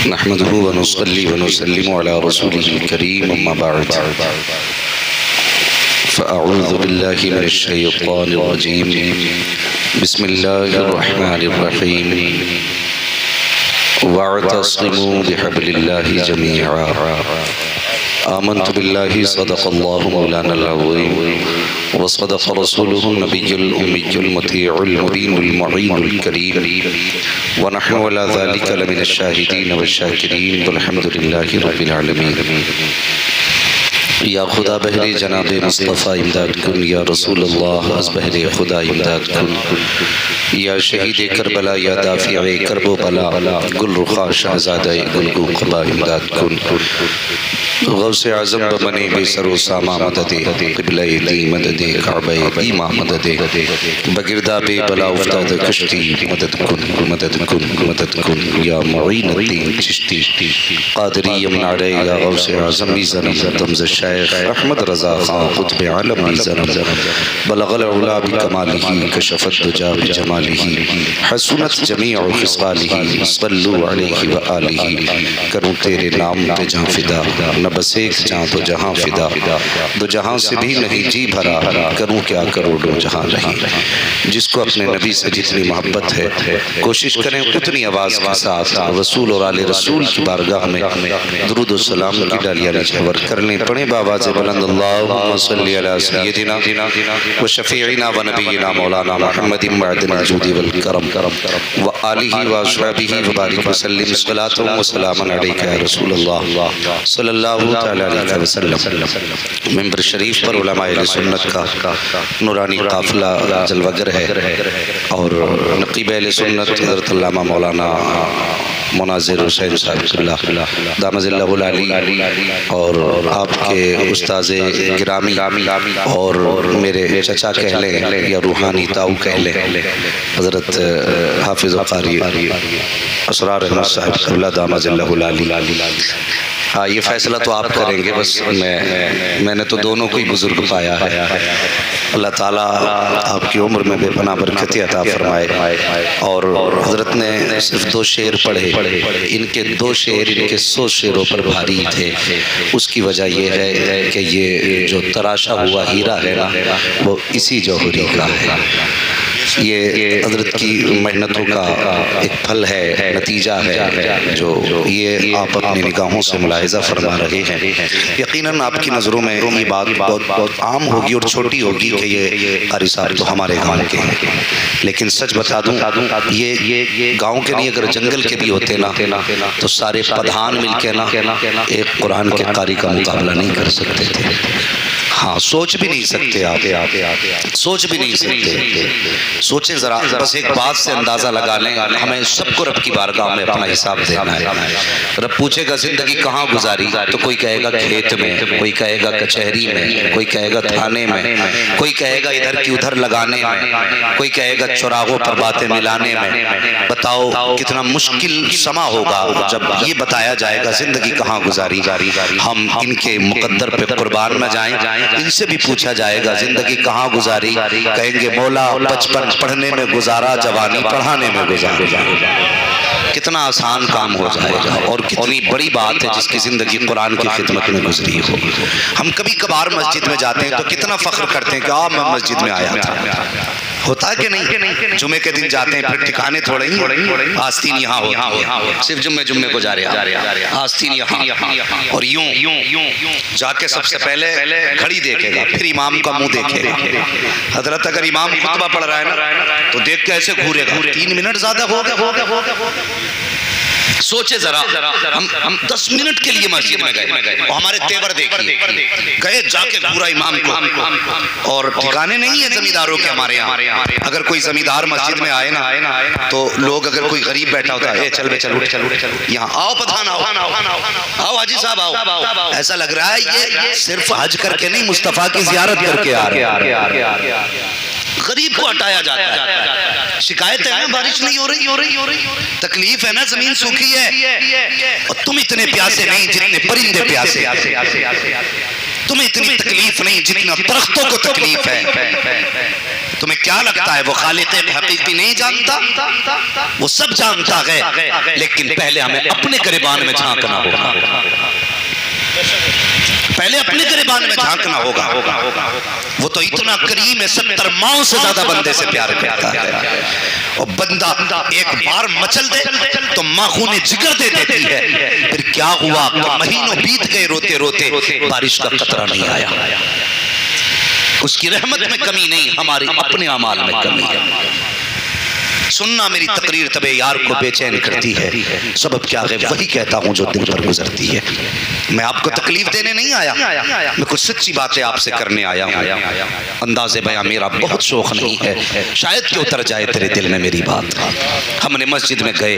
نحمده ونصلي ونسلم على رسوله الكريم أما بعد فأعوذ بالله من الشيطان الرجيم بسم الله الرحمن الرحيم واعتصموا بحبل الله جميعا آمنت بالله صدق الله مولانا العظيم وصدق رسوله النبي الأمي المطيع المبين المعين الكريم ونحن على ذلك لمن الشاهدين والشاكرين والحمد لله رب العالمين یا خدا بہر جناب مصطفیٰ امداد کن، یا رسول اللہ از بہر خدا امداد کن، یا شہید کربلا یا دافع کرب و بلا گل رخا شہزادہ گلگو قبا امداد کن، غوث اعظم بمنے بے سر و ساما مدد قبلہ دی مدد کعبہ ایمہ مدد بگردہ بے بلا افتاد کشتی مدد کن مدد کن مدد کن، یا معین الدین چشتی قادری یمن علی یا غوث اعظم میزنم دمز شیخ احمد رضا خان قطب عالم میزنم بلغ العلا بکمالہ کشفت دجا بجمالہ حسنت جمیع خصالہ صلو علیہ وآلہ، کروں تیرے نام پہ جہاں فدا نہ بس ایک جہاں تو جہاں فدا، دو جہاں سے بھی نہیں جی بھرا، کروں کیا کروڑوں جہاں نہیں۔ جس کو اپنے نبی سے جتنی محبت ہے کوشش کریں اتنی آواز کے ساتھ رسول اور آل رسول کی بارگاہ میں درود و سلام کی ڈالیاں نچھور کرنے پڑے بآواز بلند اللہم صلی علی سیدنا و شفیعنا و نبینا مولانا محمد معدن الجود والکرم و آلہ و اصحابہ و بارک وسلم صلاة و سلام علیکہ یا رسول اللہ صلی اللہ تعالی علیہ وسلم۔ ممبر شریف پر علماء اہل سنت کا نورانی قافلہ جلوگر ہے اور نقیب اہل سنت حضرت علامہ مولانا مناظر حسین صاحب قبلہ دامت اللہ العالی اور آپ کے استاذ گرامی اور میرے چچا کہہ لیں یا روحانی تاؤ کہہ لیں حضرت حافظ قاری اسرار احمد صاحب قبلہ دامت اللہ العالی۔ یہ فیصلہ تو آپ کریں گے، بس میں نے تو دونوں کو ہی بزرگ پایا ہے۔ اللہ تعالیٰ آپ کی عمر میں بے پناہ برکت عطا فرمائے۔ اور حضرت نے صرف 2 شعر پڑھے، ان کے 2 شعر ان کے 100 شعروں پر بھاری تھے۔ اس کی وجہ یہ ہے کہ یہ جو تراشا ہوا ہیرا ہے نا وہ اسی جوہری کا ہے، یہ حضرت کی محنتوں کا ایک پھل ہے، نتیجہ ہے جو یہ آپ اپنی نگاہوں سے ملاحظہ فرما رہے ہیں۔ یقیناً آپ کی نظروں میں یہ بات بہت عام ہوگی اور چھوٹی ہوگی کہ یہ قاری صاحب تو ہمارے گاؤں کے ہیں، لیکن سچ بتا دوں یہ گاؤں کے نہیں، اگر جنگل کے بھی ہوتے نا تو سارے پدھان مل کے نا ایک قرآن کے قاری کا مقابلہ نہیں کر سکتے تھے۔ ہاں سوچ بھی نہیں سکتے، آپ سوچ بھی نہیں سکتے۔ سوچیں ذرا، بس ایک بات سے اندازہ لگا لیں، ہمیں سب کو رب کی بارگاہ میں اپنا حساب دینا ہے۔ رب پوچھے گا زندگی کہاں گزاری تو کوئی کہے گا کھیت میں، کوئی کہے گا کچہری میں، کوئی کہے گا تھانے میں، کوئی کہے گا ادھر کی ادھر لگانے میں، کوئی کہے گا چراغوں پر باتیں ملانے میں۔ بتاؤ کتنا مشکل سما ہوگا جب یہ بتایا جائے گا زندگی کہاں گزاری۔ ہم ان کے مقدر پہ قربان نہ جائیں، ان سے بھی پوچھا جائے گا زندگی کہاں گزاری، کہیں گے مولا بچپن پڑھنے میں گزارا، جوانی پڑھانے میں گزارا۔ کتنا آسان کام ہو جائے گا اور کتنی بڑی بات ہے جس کی زندگی قرآن کی خدمت میں گزری ہو۔ ہم کبھی کبھار مسجد میں جاتے ہیں تو کتنا فخر کرتے ہیں کہ میں مسجد میں آیا تھا، ہوتا ہے کہ نہیں؟ جمعے کے دن جاتے ہیں پھر ٹھکانے تھوڑے ہی، آستین یہاں ہوتی ہے، صرف جمعے کو جا رہے ہیں، آستین یہاں، اور یوں جا کے سب سے پہلے گھڑی دیکھے گا، پھر امام کا منہ دیکھے گا۔ حضرت اگر امام خطبہ پڑھ رہا ہے نا تو دیکھ کے ایسے گھورے گا، 3 منٹ زیادہ ہو گیا۔ سوچے ذرا، ہم 10 منٹ کے لیے مسجد میں گئے اور ہمارے تیور دیکھیے، گئے جا کے گھورا امام کو، اور ٹھکانے نہیں ہیں زمینداروں کے ہمارے یہاں۔ اگر کوئی زمیندار مسجد میں آئے نا تو لوگ، اگر کوئی غریب بیٹھا ہوتا ہے، چل بے چل یہاں آؤ پٹھان آؤ حاجی صاحب آؤ، ایسا لگ رہا ہے یہ صرف حج کر کے نہیں مصطفیٰ کی زیارت کر کے آ رہے ہیں۔ غریب کو ہٹایا جاتا ہے۔ شکایت ہے نا بارش نہیں ہو رہی، تکلیف ہے نا زمین سوکھی ہے، اور تم اتنے پیاسے نہیں جتنے پرندے پیاسے۔ تمہیں اتنی تکلیف نہیں جتنا درختوں کو تکلیف ہے. تمہیں کیا لگتا ہے وہ خالق حقیقی نہیں جانتا؟ وہ سب جانتا ہے، لیکن پہلے ہمیں اپنے گریبان میں جھانکنا ہوگا. پہلے اپنے گریبان میں جھانکنا ہوگا. وہ تو اتنا کریم ہے، 70 ماؤں سے زیادہ بندے سے پیار کرتا ہے. اور بندہ ایک بار مچل دے تو ماں خون جگر دے دیتی ہے. پھر کیا ہوا کہ مہینوں بیت گئے روتے روتے، بارش کا قطرہ نہیں آیا. اس کی رحمت میں کمی نہیں، ہماری اپنے اعمال میں کمی ہے. سننا میری تقریر طبع یار کو بے چین کرتی ہے. سبب کیا ہے؟ وہی کہتا ہوں جو دل پر گزرتی ہے. میں آپ کو تکلیف دینے نہیں آیا، میں کچھ سچی باتیں آپ سے کرنے آیا ہوں. انداز بیاں میرا بہت شوق نہیں ہے، شاید کہ اتر جائے تیرے دل میں میری بات. ہم نے مسجد میں گئے،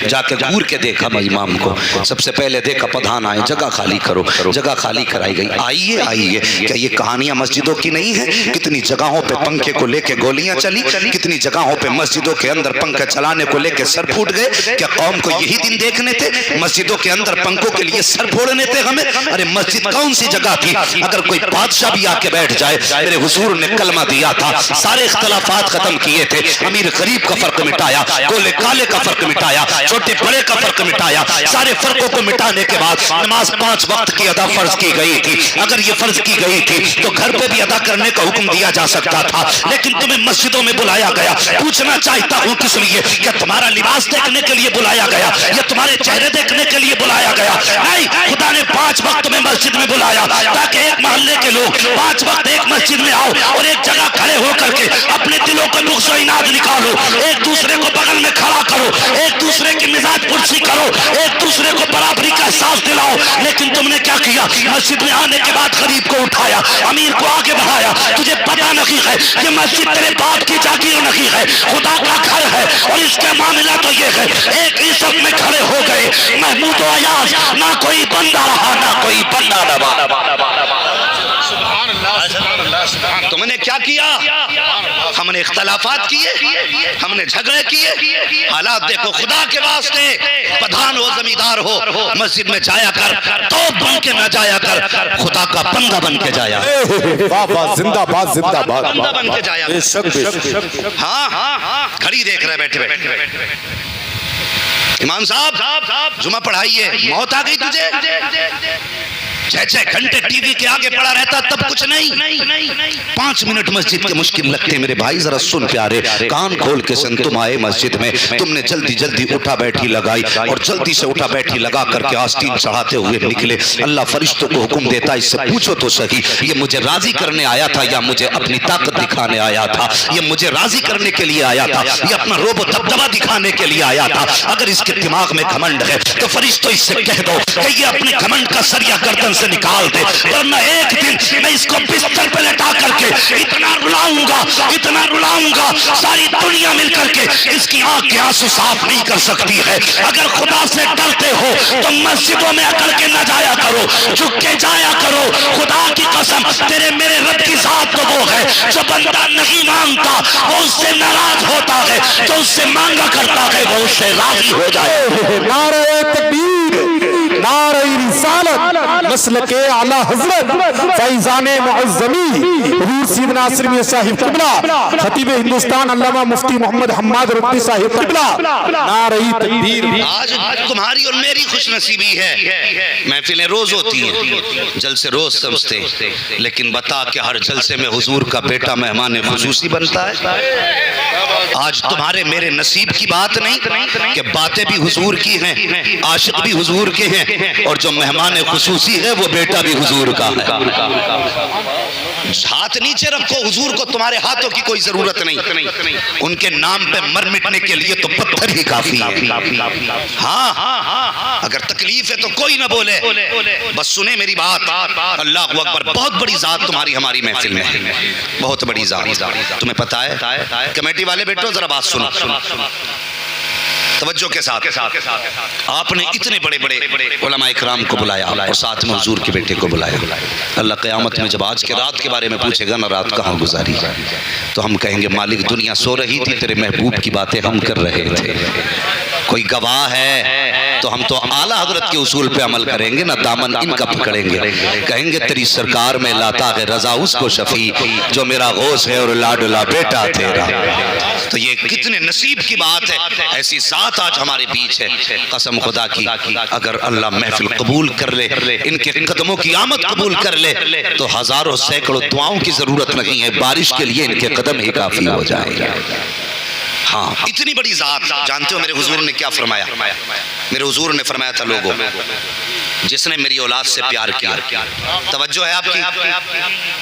جا کے گور کے دیکھا امام کو. سب سے پہلے دیکھا پدھان آئے، جگہ خالی کرو. جگہ خالی کرائی گئی. آئیے آئیے. کیا یہ کہانیاں مسجدوں کی نہیں ہیں؟ کتنی جگہوں پہ پنکھے کو لے کے گولیاں چلی، کتنی جگہوں پہ مسجدوں کے اندر پنکھے چلانے کو لے کے سر پھوٹ گئے. کیا قوم کو یہی دن دیکھنے تھے؟ مسجدوں کے اندر پنکھوں کے لیے سر پھوڑنے تھے ہمیں؟ ارے مسجد کون سی جگہ تھی؟ اگر کوئی بادشاہ بھی آ کے بیٹھ جائے، میرے حضور نے کلمہ دیا تھا، سارے اختلافات ختم کیے تھے، امیر غریب کا فرق مٹایا، گولے کالے کا فرق مٹایا، چھوٹے بڑے کا فرق مٹایا. سارے فرقوں کو مٹانے کے بعد نماز 5 وقت کی ادا فرض کی گئی تھی. اگر یہ فرض کی گئی تھی تو گھر پہ بھی ادا کرنے کا حکم دیا جا سکتا تھا، لیکن تمہیں مسجدوں میں بلایا گیا. پوچھنا چاہتا ہوں کس لیے؟ کیا تمہارا لباس دیکھنے کے لیے بلایا گیا یا تمہارے چہرے دیکھنے کے لیے بلایا گیا؟ نہیں، خدا نے 5 وقت میں مسجد میں بلایا تاکہ ایک محلے کے لوگ 5 وقت ایک مسجد میں آؤ اور ایک جگہ کھڑے ہو کر کے اپنے دلوں کا نقص و اناد نکالو. ایک دوسرے کو بغل میں کھڑا کرو، ایک دوسرے کی مزاج پرسی کرو، ایک دوسرے کو برابری کا احساس دلاؤ. لیکن تم نے کیا کیا؟ مسجد میں آنے کے بعد غریب کو اٹھایا، امیر کو آگے بڑھایا. تجھے پتہ نہیں ہے یہ مسجد تیرے باپ کی جاگیر نہیں ہے، خدا کا گھر ہے. اور اس کا معاملہ تو یہ ہے، ایک عزت میں کھڑے ہو گئے، محمود و ایاز، نہ کوئی بندہ رہا نہ کوئی بندہ رہا. تم نے کیا کیا؟ ہم نے اختلافات کیے، ہم نے جھگڑے کیے. حالات دیکھو. خدا کے واسطے پدھان ہو زمیندار ہو، مسجد میں جایا کر، توپ بن کے نہ جایا کر، خدا کا بندہ بن کے جایا. زندہ باد زندہ باد، بندہ بن کے جایا. ہاں گھڑی دیکھ رہے بیٹھے بیٹھے. امام صاحب جمعہ پڑھائیے. موت آ گئی تجھے؟ 6 گھنٹے ٹی وی کے آگے پڑا رہتا تب کچھ نہیں. 5 منٹ مسجد کے مشکل لگتے. میرے بھائی ذرا سن پیارے، کان کھول کے سن. تم آئے مسجد میں، تم نے جلدی جلدی اٹھا بیٹھی لگائی اور جلدی سے اٹھا بیٹھی لگا کر کے آستین چڑھاتے ہوئے نکلے. اللہ فرشتوں کو حکم دیتا، اس سے پوچھو تو صحیح، یہ مجھے راضی کرنے آیا تھا یا مجھے اپنی طاقت دکھانے آیا تھا؟ یہ مجھے راضی کرنے کے لیے آیا تھا یا اپنا روب و دبدبہ دکھانے کے لیے آیا تھا؟ اگر اس کے دماغ میں گھمنڈ ہے تو فرشتوں اس سے کہہ دو کہ یہ اپنے گھمنڈ کا سریا گردن سے نکال دے، ورنہ ایک دن میں اس کو بستر پہ لٹا کر کے اتنا رلاؤں گا ساری دنیا مل کر کے اس کی آنکھ کے آنسو صاف نہیں کر سکتی ہے. اگر خدا سے ڈرتے ہو تو مسجدوں میں اکڑ کے نہ جایا کرو، جھک کے جایا کرو. خدا کی قسم، تیرے میرے رب کی ذات تو وہ ہے جو بندہ نہیں مانگتا وہ اس سے ناراض ہوتا ہے، جو اس سے مانگا کرتا ہے وہ اس سے راضی ہو جائے. نعرہ تکبیر، نعرہ رسالت، مسلک اعلی حضرت فیضان معظمی حضور سیدنا ناصر میاں صاحب قبلہ، خطیب ہندوستان علامہ مفتی محمد حماد ربی صاحب قبلہ. نعرہ تکبیر. آج تمہاری اور میری خوش نصیبی ہے، محفلیں روز ہوتی ہیں، جلسے روز سمجھتے، لیکن بتا کہ ہر جلسے میں حضور کا بیٹا مہمان خصوصی بنتا ہے. آج تمہارے میرے نصیب کی بات نہیں کہ باتیں بھی حضور کی ہیں، عاشق بھی حضور کے ہیں، اور جو مہمان خصوصی ہے وہ بیٹا بھی حضور کا ہے. ہاتھ نیچے رکھو، حضور کو تمہارے ہاتھوں کی کوئی ضرورت نہیں. ان کے نام پہ مر مٹنے کے لیے تو پتھر ہی کافی ہے. ہاں اگر تکلیف ہے تو کوئی نہ بولے، بس سنے میری بات. اللہ اکبر. بہت بڑی ذات تمہاری ہماری محفل میں، بہت بڑی ذات. تمہیں پتا ہے کمیٹی والے بیٹھو ذرا بات سنو توجہ کے ساتھ. آپ نے اتنے بڑے بڑے علماء اکرام کو بلایا اور ساتھ میں حضور کے بیٹے کو بلایا. اللہ قیامت میں جب آج کے رات کے بارے میں پوچھے گا نا، رات کہاں گزاری، تو ہم کہیں گے مالک دنیا سو رہی تھی، تیرے محبوب کی باتیں ہم کر رہے تھے. کوئی گواہ ہے تو ہم تو اعلیٰ حضرت کے اصول پہ عمل کریں گے، نہ دامن ان کا پکڑیں گے، کہیں گے تیری سرکار میں لاتا ہے رضا اس کو شفیع جو میرا غوث ہے اور لاڈلا بیٹا تیرا۔ تو یہ کتنے نصیب کی بات ہے، ایسی ذات آج ہمارے بیچ ہے۔ قسم خدا کی اگر اللہ محفل قبول کر لے، ان کے قدموں کی آمد قبول کر لے تو ہزاروں سینکڑوں دعاؤں کی ضرورت نہیں ہے، بارش کے لیے ان کے قدم ہی کافی ہو جائیں گے۔ ہاں، اتنی بڑی ذات۔ جانتے ہو میرے حضور نے کیا فرمایا؟ میرے حضور نے فرمایا تھا لوگوں، جس نے میری اولاد سے پیار کیا، توجہ ہے آپ کی؟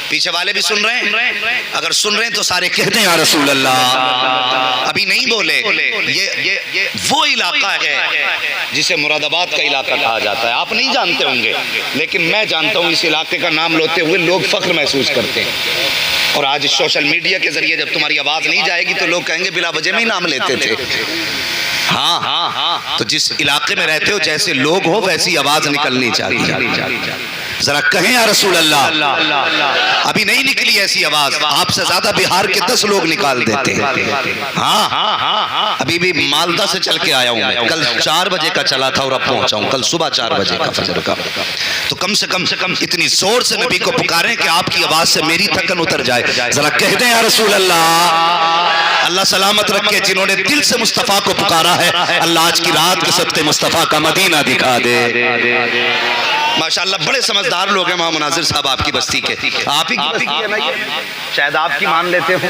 پیچھے والے بھی سن رہے ہیں؟ اگر سن رہے ہیں تو سارے کہتے ہیں یا رسول اللہ۔ ابھی نہیں بولے، یہ وہ علاقہ ہے جسے مراد آباد کا علاقہ کہا جاتا ہے۔ آپ نہیں جانتے ہوں گے لیکن میں جانتا ہوں، اس علاقے کا نام لیتے ہوئے لوگ فخر محسوس کرتے ہیں۔ اور آج سوشل میڈیا کے ذریعے جب تمہاری آواز نہیں جائے گی تو لوگ کہیں گے بلا وجہ میں ہی نام لیتے تھے۔ ہاں، تو جس علاقے میں رہتے ہو جیسے لوگ ہو ویسی آواز نکلنی چاہیے۔ ذرا کہیں یا رسول اللہ۔ ابھی نہیں نکلی ایسی آواز، آپ سے زیادہ بہار کے 10 لوگ نکال دیتے ہیں۔ ہاں، ابھی بھی مالدہ سے چل کے آیا ہوں میں، کل 4 بجے کا چلا تھا اور اب پہنچا ہوں، کل صبح 4 بجے کا فجر کا۔ تو کم سے کم اتنی زور سے نبی کو پکاریں کہ آپ کی آواز سے میری تھکن اتر جائے۔ ذرا کہہ دیں یا رسول اللہ۔ اللہ سلامت رکھے جنہوں نے دل سے مصطفیٰ کو پکارا ہے، اللہ آج کی رات کے صدقے مصطفیٰ کا مدینہ دکھا دے۔ ماشاءاللہ بڑے سمجھدار لوگ ہیں وہاں مناظر صاحب آپ کی بستی کے، آپ ہی کی بستی ہے نا یہ؟ شاید آپ کی مان لیتے ہو۔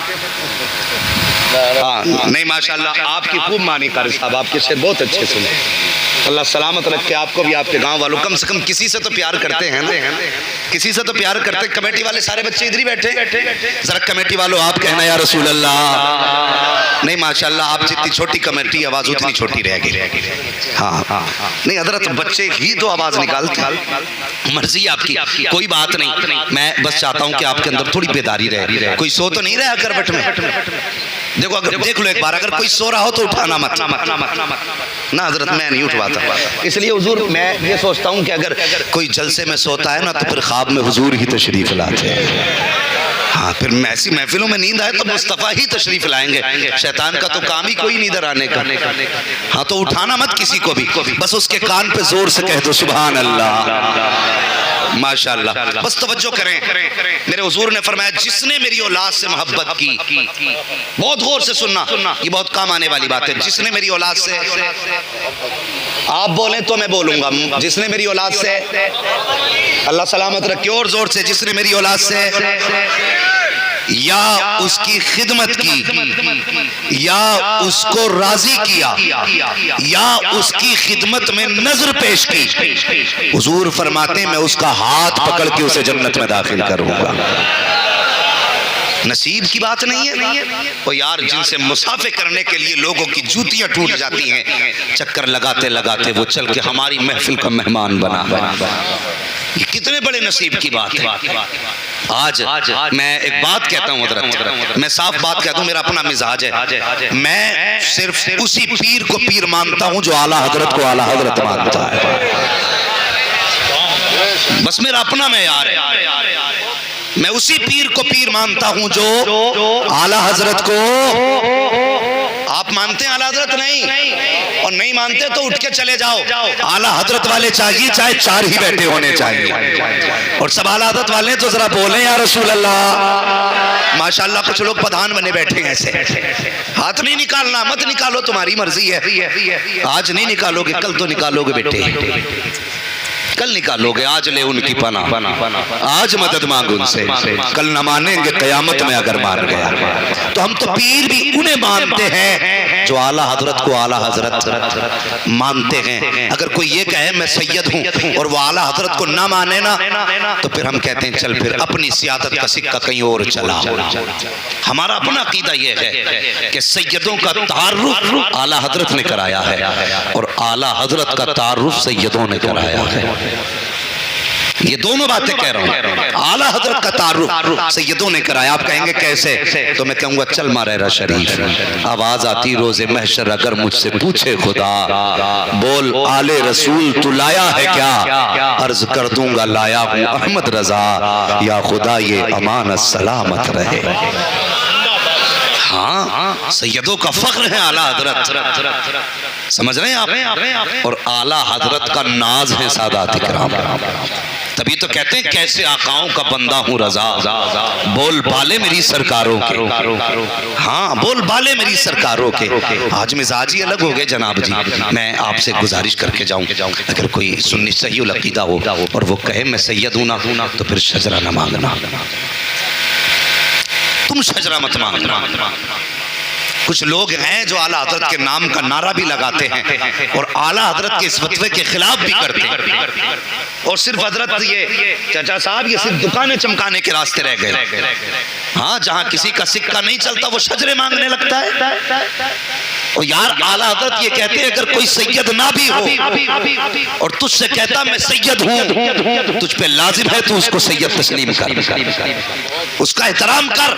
ہاں نہیں ماشاءاللہ آپ کی خوب مانی قاری صاحب، آپ کے شعر بہت اچھے سنے۔ اللہ سلامت رکھے آپ کو بھی، آپ کے گاؤں والوں۔ کم سے کم کسی سے تو پیار کرتے ہیں نا، کسی سے تو پیار کرتے۔ کمیٹی والے سارے بچے ادھر ہی بیٹھے، ذرا کمیٹی والوں آپ کہنا یا رسول اللہ۔ نہیں ماشاءاللہ آپ جتنی چھوٹی کمیٹی آواز اتنی چھوٹی رہ گئی۔ ہاں نہیں حضرت بچے ہی تو آواز نکالتے ہیں، مرضی آپ کی، کوئی بات نہیں۔ میں بس چاہتا ہوں کہ آپ کے اندر تھوڑی بیداری رہے۔ کوئی سو تو نہیں رہا کروٹ میں؟ دیکھو اگر دیکھ لو ایک بار، اگر کوئی سو رہا ہو تو اٹھانا مت نا حضرت، میں نہیں اٹھواتا۔ اس لیے حضور میں یہ سوچتا ہوں کہ اگر کوئی جلسے میں سوتا ہے نا تو پھر خواب میں حضور ہی تشریف لاتے ہیں۔ ہاں پھر ایسی محفلوں میں نیند آئے تو مصطفیٰ ہی تشریف لائیں گے، شیطان کا تو کام ہی کوئی نہیں ادھر آنے کا۔ ہاں تو اٹھانا مت کسی کو بھی، بس اس کے کان پہ زور سے کہہ دو سبحان اللہ ماشاءاللہ۔ بس توجہ کریں، میرے حضور نے فرمایا جس نے میری اولاد سے محبت کی، بہت غور سے سننا، یہ بہت کام آنے والی بات ہے۔ جس نے میری اولاد سے، آپ بولیں تو میں بولوں گا، جس نے میری اولاد سے، اللہ سلامت رکھے اور زور سے، جس نے میری اولاد سے یا اس کی خدمت کی، یا اس کو راضی کیا، یا اس کی خدمت میں نظر پیش کی، حضور فرماتے ہیں میں اس کا ہاتھ پکڑ کے اسے جنت میں داخل کروں گا۔ نصیب کی بات نہیں ہے وہ یار، جن سے مسافے کرنے کے لیے لوگوں کی جوتیاں ٹوٹ جاتی ہیں، چکر لگاتے لگاتے وہ چل کے ہماری محفل کا مہمان بنا۔ یہ کتنے بڑے نصیب کی بات ہے۔ آج میں ایک بات کہتا ہوں حضرت، میں صاف بات کہتا ہوں، میرا اپنا مزاج ہے، میں صرف اسی پیر کو پیر مانتا ہوں جو اعلیٰ حضرت کو اعلیٰ حضرت مانتا ہے، بس میرا اپنا معیار ہے۔ میں اسی پیر کو پیر مانتا ہوں جو اعلیٰ حضرت کو، آپ مانتے ہیں اعلیٰ حضرت نہیں اور نہیں مانتے تو اٹھ کے چلے جاؤ، اعلیٰ حضرت والے چاہیے چاہے 4 ہی بیٹھے ہونے چاہیے، اور سب اعلیٰ حضرت والے تو ذرا بولیں یا رسول اللہ۔ ماشاءاللہ کچھ لوگ پدھان بنے بیٹھے ہیں ایسے، ہاتھ نہیں نکالنا، مت نکالو تمہاری مرضی ہے، آج نہیں نکالو گے کل تو نکالو گے بیٹے، کل نکالو گے، آج لے ان کی پناہ، آج مدد مانگ ان سے، کل نہ مانیں گے قیامت میں اگر مان گیا۔ تو ہم تو پیر بھی انہیں مانتے ہیں جو اعلیٰ حضرت کو اعلیٰ حضرت مانتے ہیں۔ اگر کوئی یہ کہے میں سید ہوں اور وہ اعلیٰ حضرت کو نہ مانے نا تو پھر ہم کہتے ہیں چل پھر اپنی سیادت کا سکہ کہیں اور چلا۔ ہمارا اپنا عقیدہ یہ ہے کہ سیدوں کا تعارف اعلیٰ حضرت نے کرایا ہے اور اعلیٰ حضرت کا تعارف سیدوں نے کرایا ہے۔ یہ دونوں باتیں کہہ رہا ہوں، اعلیٰ حضرت کا تعارف سیدوں نے کرایا۔ آپ کہیں گے کیسے؟ تو میں کہوں گا چل ماریرہ شریف، آواز آتی روز محشر اگر مجھ سے پوچھے خدا، بول آل رسول تو لایا ہے کیا؟ عرض کر دوں گا لایا ہوں احمد رضا، یا خدا یہ امانت سلامت رہے۔ ہاں سیدوں کا فخر ہے اعلیٰ حضرت۔ سمجھ رہے ہیں آپ؟ اور اعلیٰ حضرت کا ناز ہے سادات کرام، تبھی تو کہتے ہیں کیسے آقاؤں کا بندہ ہوں رضا، بول بالے میری سرکاروں کے، ہاں بول بالے میری سرکاروں کے۔ آج مزاج ہی الگ ہو گئے جناب جی۔ میں آپ سے گزارش کر کے جاؤں، اگر کوئی سنی صحیح العقیدہ ہو اور وہ کہے میں سید ہوں نا، تو پھر شجرہ نہ مانگنا، تم شجرہ مت مانگنا۔ کچھ لوگ ہیں جو اعلیٰ حضرت کے نام کا نعرہ بھی لگاتے ہیں اور اعلیٰ حضرت کے اس فتوے کے خلاف بھی کرتے ہیں، اور صرف حضرت یہ چچا صاحب یہ صرف دکانیں چمکانے کے راستے رہ گئے۔ ہاں جہاں کسی کا سکہ نہیں چلتا وہ شجرے مانگنے لگتا ہے۔ اور یار اعلیٰ حضرت یہ کہتے ہیں اگر کوئی سید نہ بھی ہو اور تجھ سے کہتا میں سید ہوں، تجھ پہ لازم ہے تو اس کو سید تسلیم کر، اس کا احترام کر۔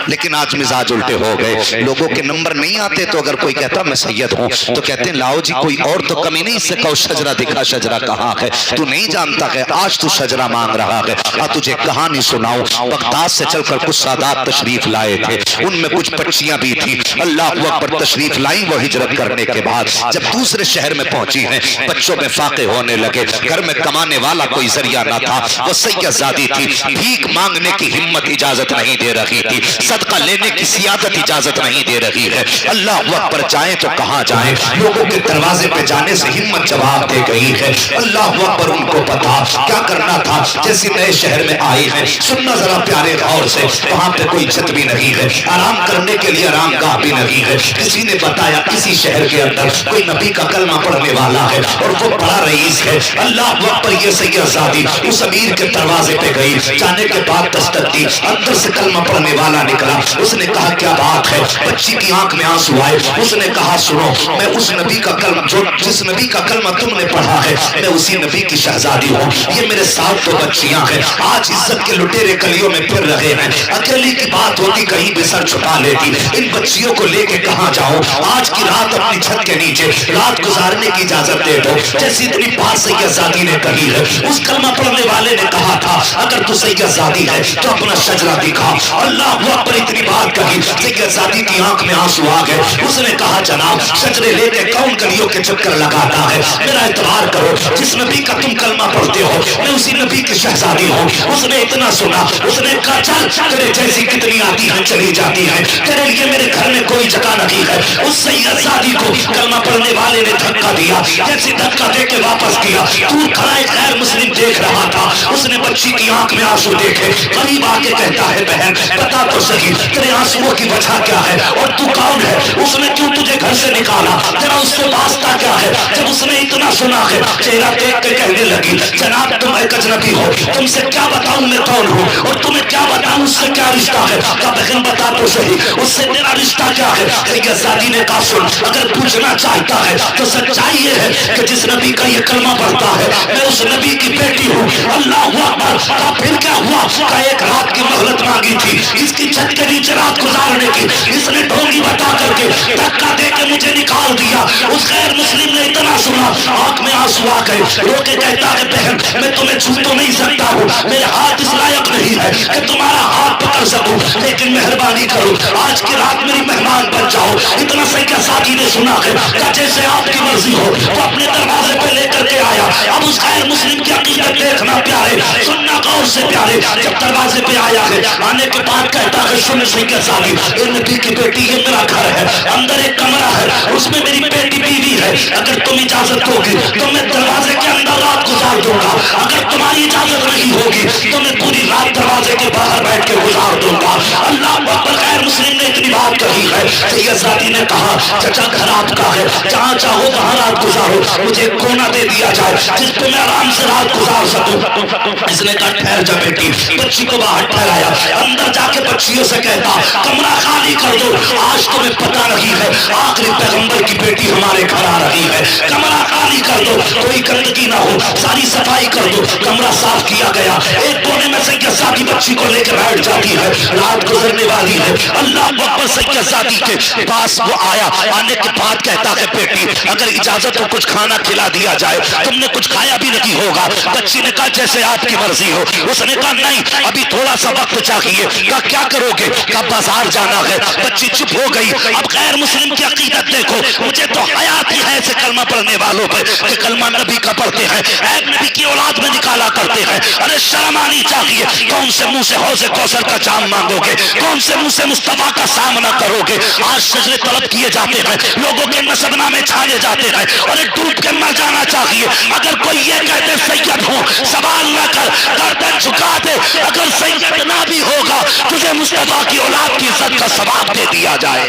لیکن آج مزاج الٹے ہو گئے، لوگوں کے نمبر نہیں آتے تو اگر کوئی کہتا میں سید ہوں تو کہتے ہیں لاؤ جی کوئی اور تو کمی نہیں، اس سے کہو شجرہ دکھا، شجرہ کہاں ہے؟ تو نہیں جانتا ہے آج تو شجرہ مانگ رہا ہے۔ تجھے کہانی سناؤں، بغداد سے چل کر کچھ سادات تشریف لائے تھے، ان میں کچھ بچیاں بھی تھی، اللہ اکبر تشریف لائیں وہ ہجرت کرنے کے بعد جب دوسرے شہر میں پہنچی ہیں، بچوں میں فاقے ہونے لگے، گھر میں کمانے والا کوئی ذریعہ نہ تھا، وہ سید زادی تھی، بھیک مانگنے کی ہمت اجازت نہیں دے رہی تھی، صدقہ لینے کی سیادت اجازت نہیں دے رہی ہے۔ اللہ اکبر جائیں تو کہاں جائیں، لوگوں کے دروازے پہ جانے سے ہمت جواب دے گئی ہے۔ اللہ اکبر ان کو پتا کیا کرنا تھا، جیسے نئے شہر میں آئی ہے، سننا ذرا پیارے غور سے، وہاں پہ کوئی چھت بھی نہیں ہے، آرام کرنے کے لیے آرام گاہ بھی نہیں ہے۔ کسی نے بتایا اسی شہر کے اندر کوئی نبی کا کلمہ پڑھنے والا ہے اور وہ بڑا رئیس ہے۔ اللہ اکبر یہ سید زادی اس امیر کے دروازے پہ گئی، جانے کے بعد دستک دی، اندر سے کلمہ پڑھنے والا نکلا، اس نے کہا کیا بات ہے؟ بچی کی آنکھ میں آنسو آئے، اس نے کہا سنو میں اس نبی کا کلمہ جس نبی کا کلمہ تم نے پڑھا ہے میں اسی نبی کی شہزادی ہوں، یہ میرے ساتھ تو بچیاں ہیں، آج عزت کے لٹیرے گلیوں میں پھر رہے ہیں، اکیلی کی بات ہوتی کہیں بھی سر چھپا لیتی، ان بچیوں کو لے کے کہاں جاؤں، آج کی رات اپنی چھت کے نیچے رات گزارنے کی اجازت دے دو، جیسی اتنی بات سید زادی نے کہی ہے۔ اس کلمہ پڑھنے والے نے کہا تھا اگر تو سید زادی ہے تو اپنا شجرہ دکھا، اللہ اکبر اتنی بات کہی، سید زادی کی آنکھ میں آنسو آ گئے، اس نے کہا جناب شجرے لے کے کون گلیوں کے چکر لگاتا ہے، میرا اعتبار کرو، جس نبی کا تم کلمہ پڑھتے ہو میں اسی نبی کی شہزادی ہوں۔ اس نے اتنا سنا، اس نے کہا چل تیرے جیسی کتنی آتی ہیں چلی جاتی ہیں، تیرے لیے میرے گھر میں کوئی جگہ نہیں ہے۔ اس سید زادی کو کلمہ پڑھنے والے نے دھکا دیا، جیسے دھکا دے کے واپس کیا، دور کھڑا ایک غیر مسلم دیکھ رہا تھا، اس نے بچی کی آنکھ میں آنسو دیکھے، قریب آ کے کہتا ہے بہن بتا تو صحیح تیرے آنسوؤں کی وجہ کیا ہے اور تو کون ہے، اس نے کیوں تجھے گھر سے نکالا، تیرا اس سے واسطہ کیا ہے؟ جب اس نے اتنا سنا ہے چہرہ دیکھ کے کہنے لگی جناب تم ایک اجنبی ہو، تم سے کیا بتاؤں میں کون ہوں اور تمہیں کیا بتاؤں اس سے کیا رشتہ ہے، کہا بہن بتا تو صحیح اس سے تیرا رشتہ کیا ہے؟ سید زادی نے کہا سن اگر پوچھنا چاہتا ہے تو سچائی یہ ہے کہ جس نبی کا یہ کلمہ پڑھتا ہے میں اس نبی کی بیٹی ہوں۔ اللہ اکبر، کہا پھر کیا ہوا؟ کہا ایک رات کی مہلت مانگی تھی اس کی چھت کے نیچے رات گزارنے کی، اس نے ڈھونگی بتا کر کے دھکا دے کے مجھے نکال دیا۔ اس غیر مسلم نے اتنا سنا آنکھ میں آنسو آ گئے، رو کے کہتا ہے بہن میں تمہیں چھو تو نہیں سکتا ہوں، میرے ہاتھ اس لائق نہیں ہے کہ تمہارا ہاتھ پکڑ سکوں، لیکن مہربانی کرو آج کی رات میری مہمان بن جاؤ۔ اتنا سید زادی نے سنا ہے کہ جیسے آپ کی مرضی ہو، وہ اپنے دروازے پہ لے کر کے آیا۔ اب اس غیر مسلم کی عقیدت دیکھنا پیارے، سننا غور سے پیارے، جب دروازے پہ آیا ہے آنے کے بعد کہتا ہے سن سید زادی اے نبی کی بیٹی یہ میرا گھر ہے، اندر ایک کمرہ ہے اس میں میری بیٹی بیوی ہے، اگر تم اجازت ہوگی تو میں دروازے کے اندر رات گزار دوں گا، اگر تمہاری اجازت نہیں ہوگی تو میں پوری رات دروازے کے باہر بیٹھ کے گزار دوں گا۔ اللہ اکبر، غیر مسلم نے اتنی بات کہی ہے، سید زادی نے کہا چچا گھر آپ کا ہے، جہاں چاہو وہاں رات گزارو، مجھے ایک کونا دے دیا جائے جس پہ میں آرام سے رات گزار سکوں۔ اس نے کہا ٹھہر جا بیٹی، بچی کو باہر ٹھہرایا، اندر جا کے بچیوں سے کہتا کمرہ خالی کر دو، آج تمہیں پتہ نہیں ہے آخری پیغمبر کی بیٹی ہمارے گھر آ رہی ہے، کمرہ خالی کر دو، کوئی گندگی نہ ہو، ساری صفائی کر دو۔ کمرہ صاف کیا گیا، ایک کونے میں سید زادی بچی کو لے کے بیٹھ جاتی ہے، رات گزرنے والی ہے۔ اللہ اکبر، سید زادی شاہی کے پاس وہ آیا، آنے کے بعد کہتا ہے بیٹی اگر اجازت ہو کچھ کھانا کھلا دیا جائے، تم نے کچھ کھایا بھی نہیں ہوگا۔ بچی نے کہا جیسے آپ کی مرضی ہو۔ اس نے کہا نہیں ابھی تھوڑا سا وقت چاہیے۔ کہا کیا کرو گے؟ کہا بازار جانا ہے۔ بچی چپ ہو گئی۔ اب غیر مسلم کی عقیدت دیکھو، مجھے تو حیات ہی ہے ایسے کلمہ پڑھنے والوں پہ کہ کلمہ نبی کا پڑھتے ہیں، ایک نبی کی اولاد میں نکالا کرتے ہیں۔ ارے شرم آنی چاہیے، کون سے منہ سے حوض کوثر کا جام مانگو گے؟ کون سے منہ سے مصطفیٰ کا سامنا کرو گے؟ آج شجرے طلب کیے جاتے ہیں، لوگوں کے نسب نامے چھانے جاتے ہیں، اور ڈوب کے مر جانا چاہیے۔ اگر کوئی یہ کہتے سید ہوں، سوال نہ کر، گردن جھکا دے۔ اگر سید نہ بھی ہوگا، تجھے مصطفیٰ کی اولاد کی عزت کا ثواب دے دیا جائے۔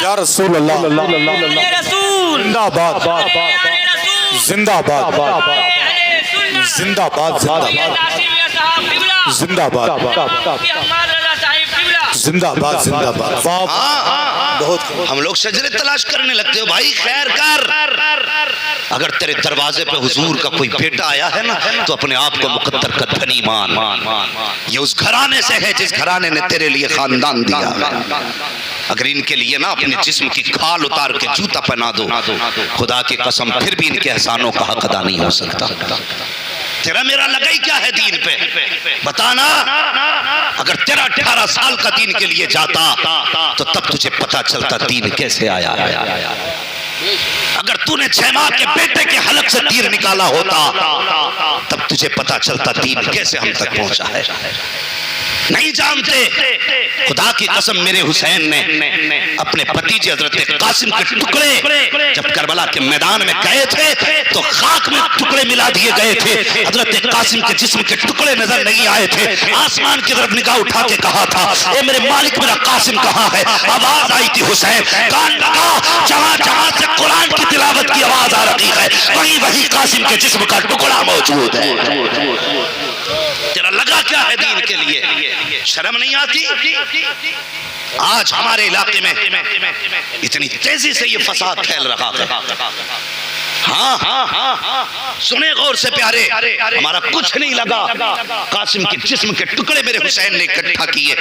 یا رسول اللہ، زندہ باد، زندہ باد، زندہ باد، زندہ باد، زندہ باد، زندہ باد۔ بہت ہم لوگ شجرے تلاش کرنے لگتے ہو بھائی، خیر کر۔ اگر تیرے دروازے پہ حضور کا کوئی بیٹا آیا ہے نا تو اپنے آپ کو مقدر کا دھنی مان۔ یہ اس گھرانے سے ہے جس گھرانے نے تیرے لیے خاندان دیا ہے۔ اگر ان کے لیے نا اپنے جسم کی کھال اتار کے جوتا پہنا دو، خدا کی قسم پھر بھی ان کے احسانوں کا حق ادا نہیں ہو سکتا۔ تیرا میرا لگائی کیا ہے دین پہ بتانا؟ اگر تیرا 18 سال کا دین کے لیے جاتا تو تب تجھے پتا چلتا دین کیسے آیا۔ اگر تو نے 6 ماہ کے بیٹے کے حلق سے تیر نکالا ہوتا تب تجھے پتا چلتا دین کیسے ہم تک پہنچا ہے۔ نہیں جانتے۔ خدا کی قسم میرے حسین نے اپنے بھتیجے حضرت قاسم کے ٹکڑے جب کربلا کے میدان میں گئے تھے تو خاک میں ٹکڑے ملا دیے گئے تھے، حضرت قاسم کے جسم کے ٹکڑے نظر نہیں آئے تھے۔ آسمان کی طرف نگاہ اٹھا کے کہا تھا اے میرے مالک میرا قاسم کہاں ہے؟ آواز آئی تھی حسین، کان لگا، جہاں جہاں سے قرآن کی تلاوت کی آواز آ رہی ہے وہیں قاسم کے جسم کا ٹکڑا موجود ہے۔ تیرا لگا کیا ہے دین کے لیے؟ شرم نہیں آتی؟ آج ہمارے علاقے میں اتنی تیزی سے یہ فساد پھیل رہا ہے۔ ہاں سنے غور سے پیارے، ہمارا کچھ نہیں لگا، قاسم کے جسم کے ٹکڑے میرے حسین نے اکٹھا کیے،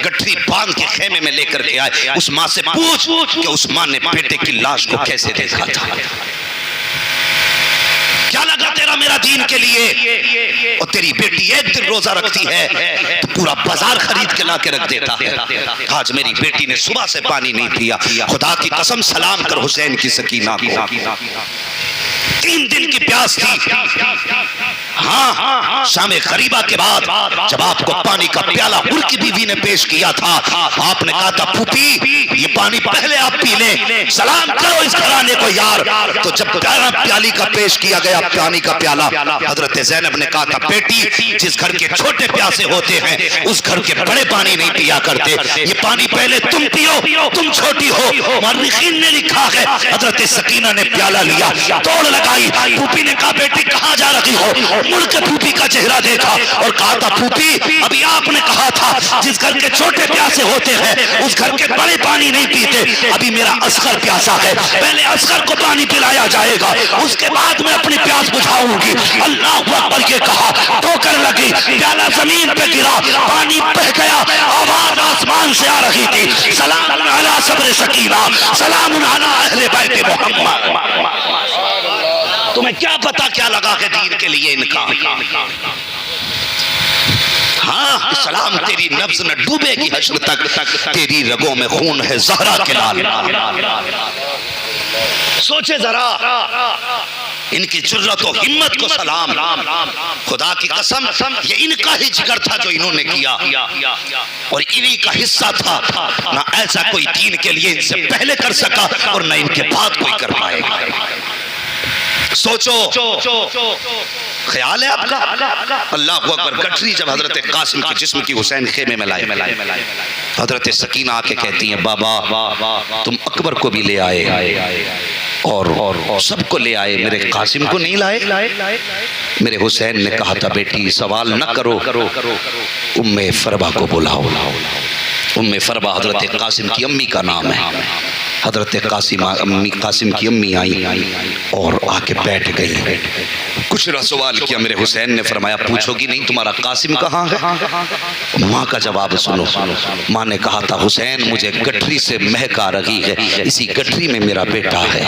گٹھری باندھ کے خیمے میں لے کر کے آئے۔ اس ماں سے پوچھ کہ اس ماں نے بیٹے کی لاش کو کیسے دیکھا تھا؟ کیا لگا تیرا میرا دین کے لیے؟ اور تیری بیٹی ایک دن روزہ رکھتی ہے تو پورا بازار خرید کے لا کے رکھ دیتا ہے۔ آج میری بیٹی نے صبح سے پانی نہیں پیا، خدا کی قسم سلام کر حسین کی سکینہ کو، 3 دن کی پیاس تھی۔ ہاں شام غریبہ کے بعد جب آپ کو پانی کا پیالہ ان کی بیوی نے پیش کیا تھا، آپ نے کہا تھا پھوپھی یہ پانی پہلے آپ پی لیں، سلام کرو اس گھرانے کو یار۔ تو جب پیالی کا پیش کیا گیا پانی کا پیالہ، حضرت زینب نے کہا تھا بیٹی جس گھر کے چھوٹے پیاسے ہوتے ہیں اس گھر کے بڑے پانی نہیں پیا کرتے، یہ پانی پہلے تم پیو، تم چھوٹی ہو۔ مورخین نے لکھا ہے حضرت سکینہ نے پیالہ لیا، توڑ لگائی، پھوپھی نے کہا بیٹی کہاں جا رہی ہو؟ مڑ کے پھوپھی کا چہرہ دیکھا اور کہا تھا پھوپھی ابھی آپ نے کہا تھا جس گھر کے چھوٹے پیاسے ہوتے ہیں اس گھر کے بڑے پانی نہیں پیتے، ابھی میرا اصغر پیاسا ہے، پہلے اصغر کو پانی پلایا جائے گا، اس کے بعد میں اپنی پیاس بجھاؤں گی۔ اللہ اکبر یہ کہا، ٹھوکر لگی، پیالہ زمین پہ گرا، پانی بہہ گیا، آواز آسمان سے آ رہی تھی سلام علی صبر سکینہ، سلام علی اہل بیت محمد۔ تمہیں کیا پتا کیا لگا کہ دین کے لیے ان کا؟ ہاں اسلام تیری نبض نہ ڈوبے گی حشر تک، تیری رگوں میں خون ہے زہرا کے لال۔ سوچے ذرا ان کی جرت و ہمت کو سلام، خدا کی قسم یہ ان کا ہی جگر تھا جو انہوں نے کیا اور انہی کا حصہ تھا، نہ ایسا کوئی دین کے لیے ان سے پہلے کر سکا اور نہ ان کے بعد کوئی کر پائے گا۔ سوچو خیال ہے آپ کا؟ اللہ اکبر۔ گٹھری جب حضرت قاسم کے جسم کی حسین خیمے میں لائے، حضرت سکینہ آ کے کہتی ہیں بابا تم اکبر کو بھی لے آئے اور سب کو لے آئے، میرے قاسم کو نہیں لائے؟ میرے حسین نے کہا تھا بیٹی سوال نہ کرو، ام فربا کو بلاؤ۔ ام فربا حضرت قاسم کی امی کا نام ہے۔ حضرت قاسم کی امی آئی اور آ کے بیٹھ گئی. کچھ سوال کیا میرے حسین نے. فرمایا پوچھو گی نہیں تمہارا قاسم کہاں ہے؟ ماں کا جواب سنو. ماں نے کہا تھا حسین مجھے گٹھری سے مہک آ رہی ہے, اسی گٹھری میں میرا بیٹا ہے.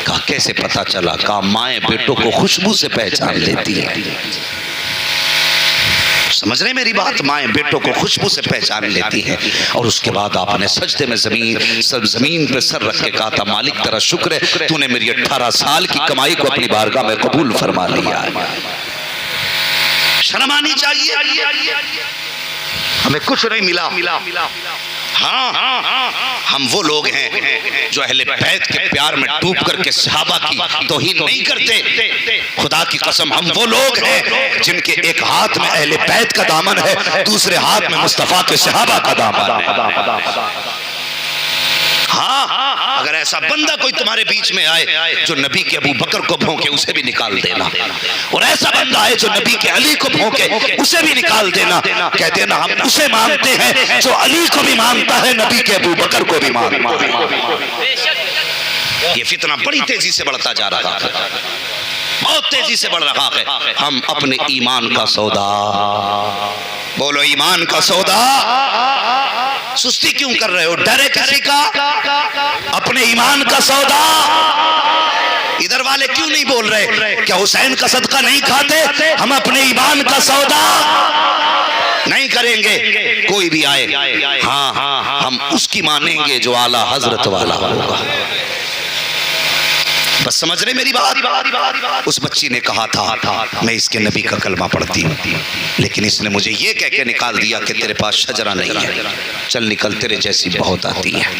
کہا کیسے پتا چلا؟ کہا مائیں بیٹوں کو خوشبو سے پہچان لیتی ہے. سمجھ رہے میری بات؟ مائیں بیٹوں کو خوشبو سے پہچان لیتی ہے. اور اس کے بعد آپ نے سجدے میں زمین پہ سر رکھ کے کہا تھا مالک تیرا شکر ہے تو نے میری 18 سال کی کمائی کو اپنی بارگاہ میں قبول فرما لیا. شرم آنی چاہیے. ہمیں کچھ نہیں ملا. ہاں ہم وہ لوگ ہیں جو اہل بیت کے پیار میں ڈوب کر کے صحابہ کی توہین نہیں کرتے. خدا کی قسم ہم وہ لوگ ہیں جن کے ایک ہاتھ میں اہل بیت کا دامن ہے, دوسرے ہاتھ میں مصطفیٰ کے صحابہ کا دامن ہے. ہاں اگر ایسا بندہ کوئی تمہارے بیچ میں آئے جو نبی کے ابو بکر کو بھونکے اسے بھی نکال دینا, اور ایسا بندہ آئے جو نبی کے علی کو بھونکے اسے بھی نکال دینا. کہہ دینا ہم اسے مانتے ہیں جو علی کو بھی مانتا ہے, نبی کے ابو بکر کو بھی مانتا ہے. یہ فتنہ بڑی تیزی سے بڑھتا جا رہا ہے, بہت تیزی سے بڑھ رہا ہے. ہم اپنے ایمان کا سودا, بولو ایمان کا سودا, سستی کیوں کر رہے ہو؟ ڈرے کسی کا؟ اپنے ایمان کا سودا. ادھر والے کیوں نہیں بول رہے؟ کیا حسین کا صدقہ نہیں کھاتے؟ ہم اپنے ایمان کا سودا نہیں کریں گے. کوئی بھی آئے ہاں ہم اس کی مانیں گے جو اعلیٰ حضرت والا ہوگا. بس سمجھ رہے میری بات؟ اس بچی نے کہا تھا میں اس کے نبی کا کلمہ پڑھتی ہوں, لیکن اس نے مجھے یہ کہہ کے نکال دیا کہ تیرے پاس شجرہ نہیں ہے, چل نکل تیرے جیسی بہت آتی ہے.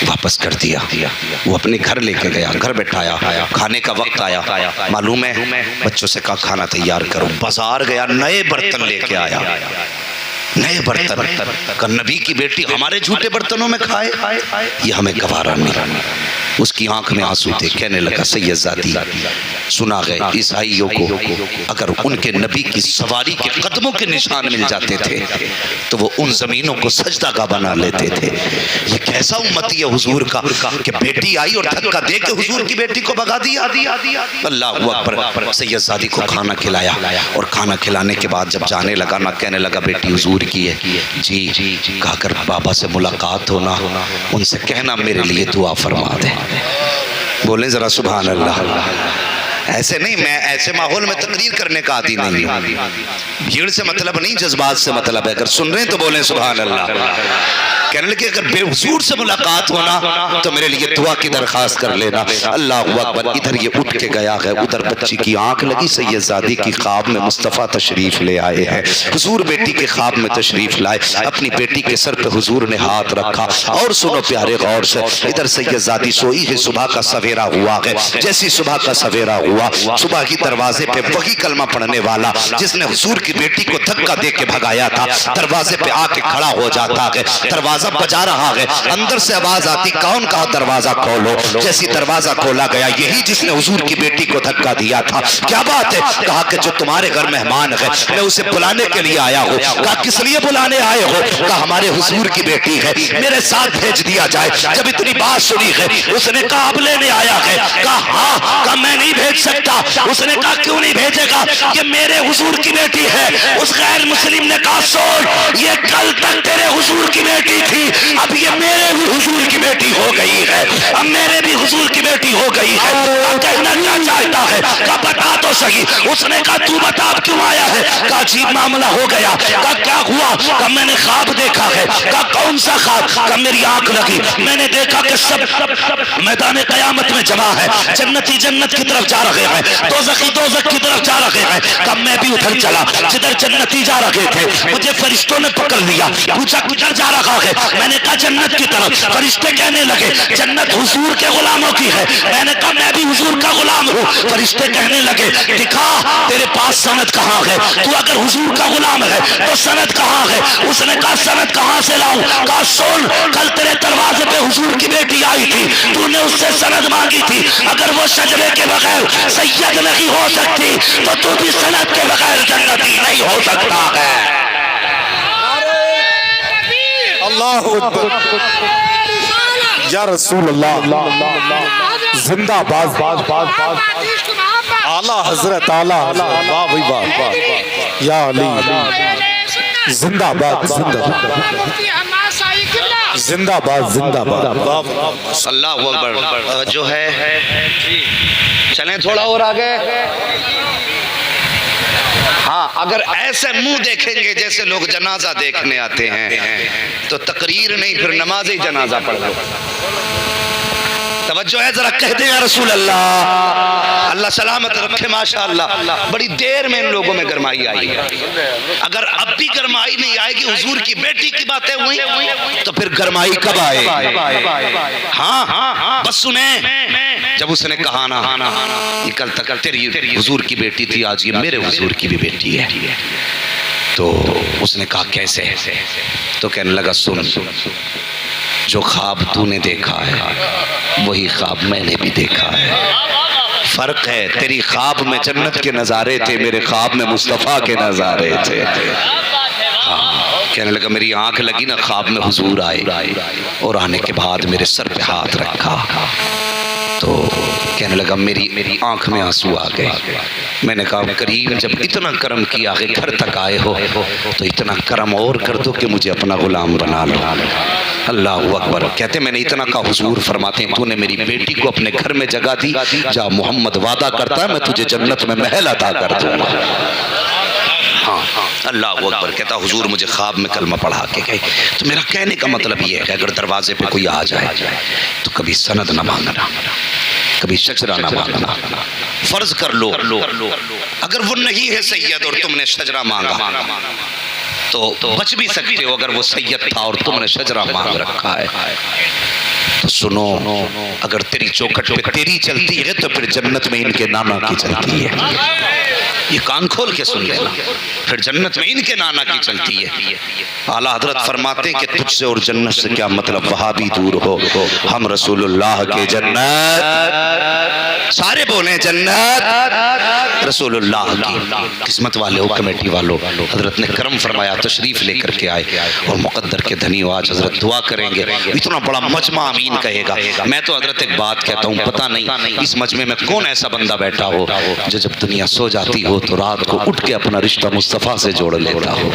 واپس کر دیا. وہ اپنے گھر لے کے گیا, گھر بٹھایا, کھانے کا وقت آیا. معلوم ہے بچوں سے کہا کھانا تیار کرو. بازار گیا, نئے برتن لے کے آیا, نئے برتن. کہ نبی کی بیٹی ہمارے جھوٹے برتنوں میں کھائے, یہ ہمیں گوارا نہیں. اس کی آنکھ میں آنسو تھے. کہنے لگا سید زادی سنا گئے عیسائیوں کو اگر ان کے نبی کی سواری کے قدموں کے نشان مل جاتے تھے تو وہ ان زمینوں کو سجدہ گاہ بنا لیتے تھے. یہ کیسا امتی ہے حضور کا کہ بیٹی آئی اور دھکا دے کے حضور کی بیٹی کو بھگا دیا. اللہ اکبر. سید زادی کو کھانا کھلایا, اور کھانا کھلانے کے بعد جب جانے لگا نا کہنے لگا بیٹی حضور کی ہے. جی کہا کر بابا سے ملاقات ہونا, ان سے کہنا میرے لیے دعا فرما دے. بولیں ذرا سبحان اللہ. ایسے نہیں, میں ایسے ماحول میں تقریر کرنے کا عادی نہیں ہوں. بھیڑ سے مطلب نہیں, جذبات سے مطلب ہے. اگر سن رہے ہیں تو بولیں سبحان اللہ. کہنے لگے اگر بے حضور سے ملاقات ہونا تو میرے لیے دعا کی درخواست کر لینا. اللہ اکبر. ادھر یہ اٹھ کے گیا ہے, ادھر بچی کی آنکھ لگی. سید زادی کی خواب میں مصطفیٰ تشریف لے آئے ہیں. حضور بیٹی کے خواب میں تشریف لائے, اپنی بیٹی کے سر پہ حضور نے ہاتھ رکھا. اور سنو پیارے غور سے, ادھر سید زادی سوئی ہے, صبح کا سویرا ہوا ہے. جیسی صبح کا سویرا ہوا, صبح کی دروازے پہ وہی کلمہ پڑھنے والا جس نے حضور کی بیٹی کو دھکا دے کے بھگایا تھا دروازے پہ آ کے کھڑا ہو جاتا ہے. دروازہ بجا رہا ہے, اندر سے آواز آتی کون کہا دروازہ کھولو. جیسی دروازہ کھولا گیا, یہی جس نے حضور کی بیٹی کو دھکا دیا تھا. کیا بات ہے؟ کہا کہ جو تمہارے گھر مہمان ہے میں اسے بلانے کے لیے آیا ہوں. کہا کس لیے بلانے آئے ہو؟ کہا ہمارے حضور کی بیٹی ہے, میرے ساتھ بھیج دیا جائے. جب اتنی بات سنی ہے اس نے کہا اب لینے آیا ہے. کہا ہاں. کہا میں نہیں بھیج سکتا. اس نے کہا کیوں نہیں بھیجے گا؟ یہ میرے حضور کی بیٹی ہے. اس غیر مسلم نے کہا سن, یہ کل تک تیرے حضور کی بیٹی تھی, اب یہ میرے بھی حضور کی بیٹی ہو گئی ہے. اب میرے بھی حضور کی بیٹی ہو گئی ہے. اب کہنا کیا چاہتا ہے؟ کہا بتا تو صحیح. اس نے کہا تو بتا اب کیوں آیا ہے؟ کہا عجیب معاملہ ہو گیا. کہا کیا ہوا؟ کہا میں نے خواب دیکھا ہے. کہا کون سا خواب؟ کہا میری آنکھ لگی, میں نے دیکھا کہ سب میدان قیامت میں جمع ہے. جنتی جنت کی طرف جا رہے ہیں, دوزخی دوزخ کی طرف جا رہے ہیں. کہا میں بھی ادھر چلا جدھر جنتی جا رہے تھے. مجھے فرشتوں نے پکڑ لیا, پوچھا کدھر جا رہا ہے؟ میں نے کہا جنت کی طرف. فرشتے کہنے لگے جنت حضور کے غلاموں کی ہے. میں نے کہا میں بھی حضور کا غلام ہوں. فرشتے کہنے لگے دکھا تیرے پاس سند کہاں ہے؟ تو اگر حضور کا غلام ہے تو سند کہاں ہے؟ اس نے کہا سند کہاں سے لاؤں؟ کہا سن, کل تیرے دروازے پہ حضور کی بیٹی آئی تھی, تو نے اس سے سند مانگی تھی. اگر وہ شجرے کے بغیر سید نہیں ہو سکتی تو بھی سند کے بغیر جنتی نہیں ہو سکتا ہے. اللہ اکبر. یا رسول اللہ زندہ باز اعلیٰ حضرت اعلیٰ واہ بھائی واہ یا علی زندہ باد زندہ باد زندہ باد اللہ اکبر جو ہے چلیں تھوڑا اور آگے ہاں اگر ایسے منہ دیکھیں گے جیسے لوگ جنازہ دیکھنے آتے ہیں تو تقریر نہیں پھر نماز ہی جنازہ پڑھ لو توجہ ہے ذرا کہہ دیں یا رسول اللہ اللہ سلامت رکھے ماشاءاللہ بڑی دیر میں ان لوگوں میں گرمائی آئی ہے اگر اب بھی گرمائی نہیں آئے گی حضور کی بیٹی کی باتیں ہوئی تو پھر گرمائی کب آئے ہاں بس سنیں جب اس نے کہا نا یہ کل تک تیری حضور کی بیٹی تھی آج یہ میرے حضور کی بھی بیٹی ہے تو اس نے کہا کیسے تو کہنے لگا سن جو خواب تو نے دیکھا ہے وہی خواب میں نے بھی دیکھا ہے فرق ہے تیری خواب میں جنت کے نظارے تھے میرے خواب میں مصطفیٰ کے نظارے تھے کہنے لگا میری آنکھ لگی نا خواب میں حضور آئے اور آنے کے بعد میرے سر پہ ہاتھ رکھا تو کہنے لگا میری آنکھ میں آنسو آ گئے میں نے کہا کریم جب اتنا کرم کیا کہ گھر تک آئے ہو تو اتنا کرم اور کر دو کہ مجھے اپنا غلام بنا لو اللہ اکبر کہتے میں نے اتنا کہا حضور فرماتے ہیں تو نے میری بیٹی کو اپنے گھر میں جگہ دی جا محمد وعدہ کرتا ہے میں تجھے جنت میں محل عطا کر دوں گا اللہ اکبر کہتا حضور مجھے خواب میں کلمہ پڑھا کے گئے تو میرا کہنے کا مطلب یہ ہے کہ اگر دروازے پہ کوئی آ جائے تو کبھی سند نہ مانگنا کبھی شجرہ نہ مانگنا فرض کر لو اگر وہ نہیں ہے سید اور تم نے شجرہ مانگا تو بچ بھی سکتے ہو اگر وہ سید تھا اور تم نے شجرہ مانگ رکھا ہے تو سنو اگر تیری چوکھٹ پہ تیری چلتی ہے تو پھر جنت میں ان کے نانا کی چلتی ہے یہ کان کھول کے سن لینا پھر جنت میں ان کے نانا کی چلتی ہے اعلیٰ حضرت فرماتے ہیں کہ تجھ سے اور جنت سے کیا مطلب وہاں بھی دور ہو ہم رسول اللہ کے جنت سارے بولیں جنت رسول اللہ کی قسمت والے ہو کمیٹی والوں حضرت نے کرم فرمایا تشریف لے کر کے آئے اور مقدر کے دھنی ہو آج حضرت دعا کریں گے اتنا بڑا مجمع آمین کہے گا میں تو حضرت ایک بات کہتا ہوں پتہ نہیں اس مجمع میں کون ایسا بندہ بیٹھا ہو جو جب دنیا سو جاتی ہو تو رات کو اٹھ کے اپنا رشتہ مصطفیٰ سے جوڑ لیتا ہو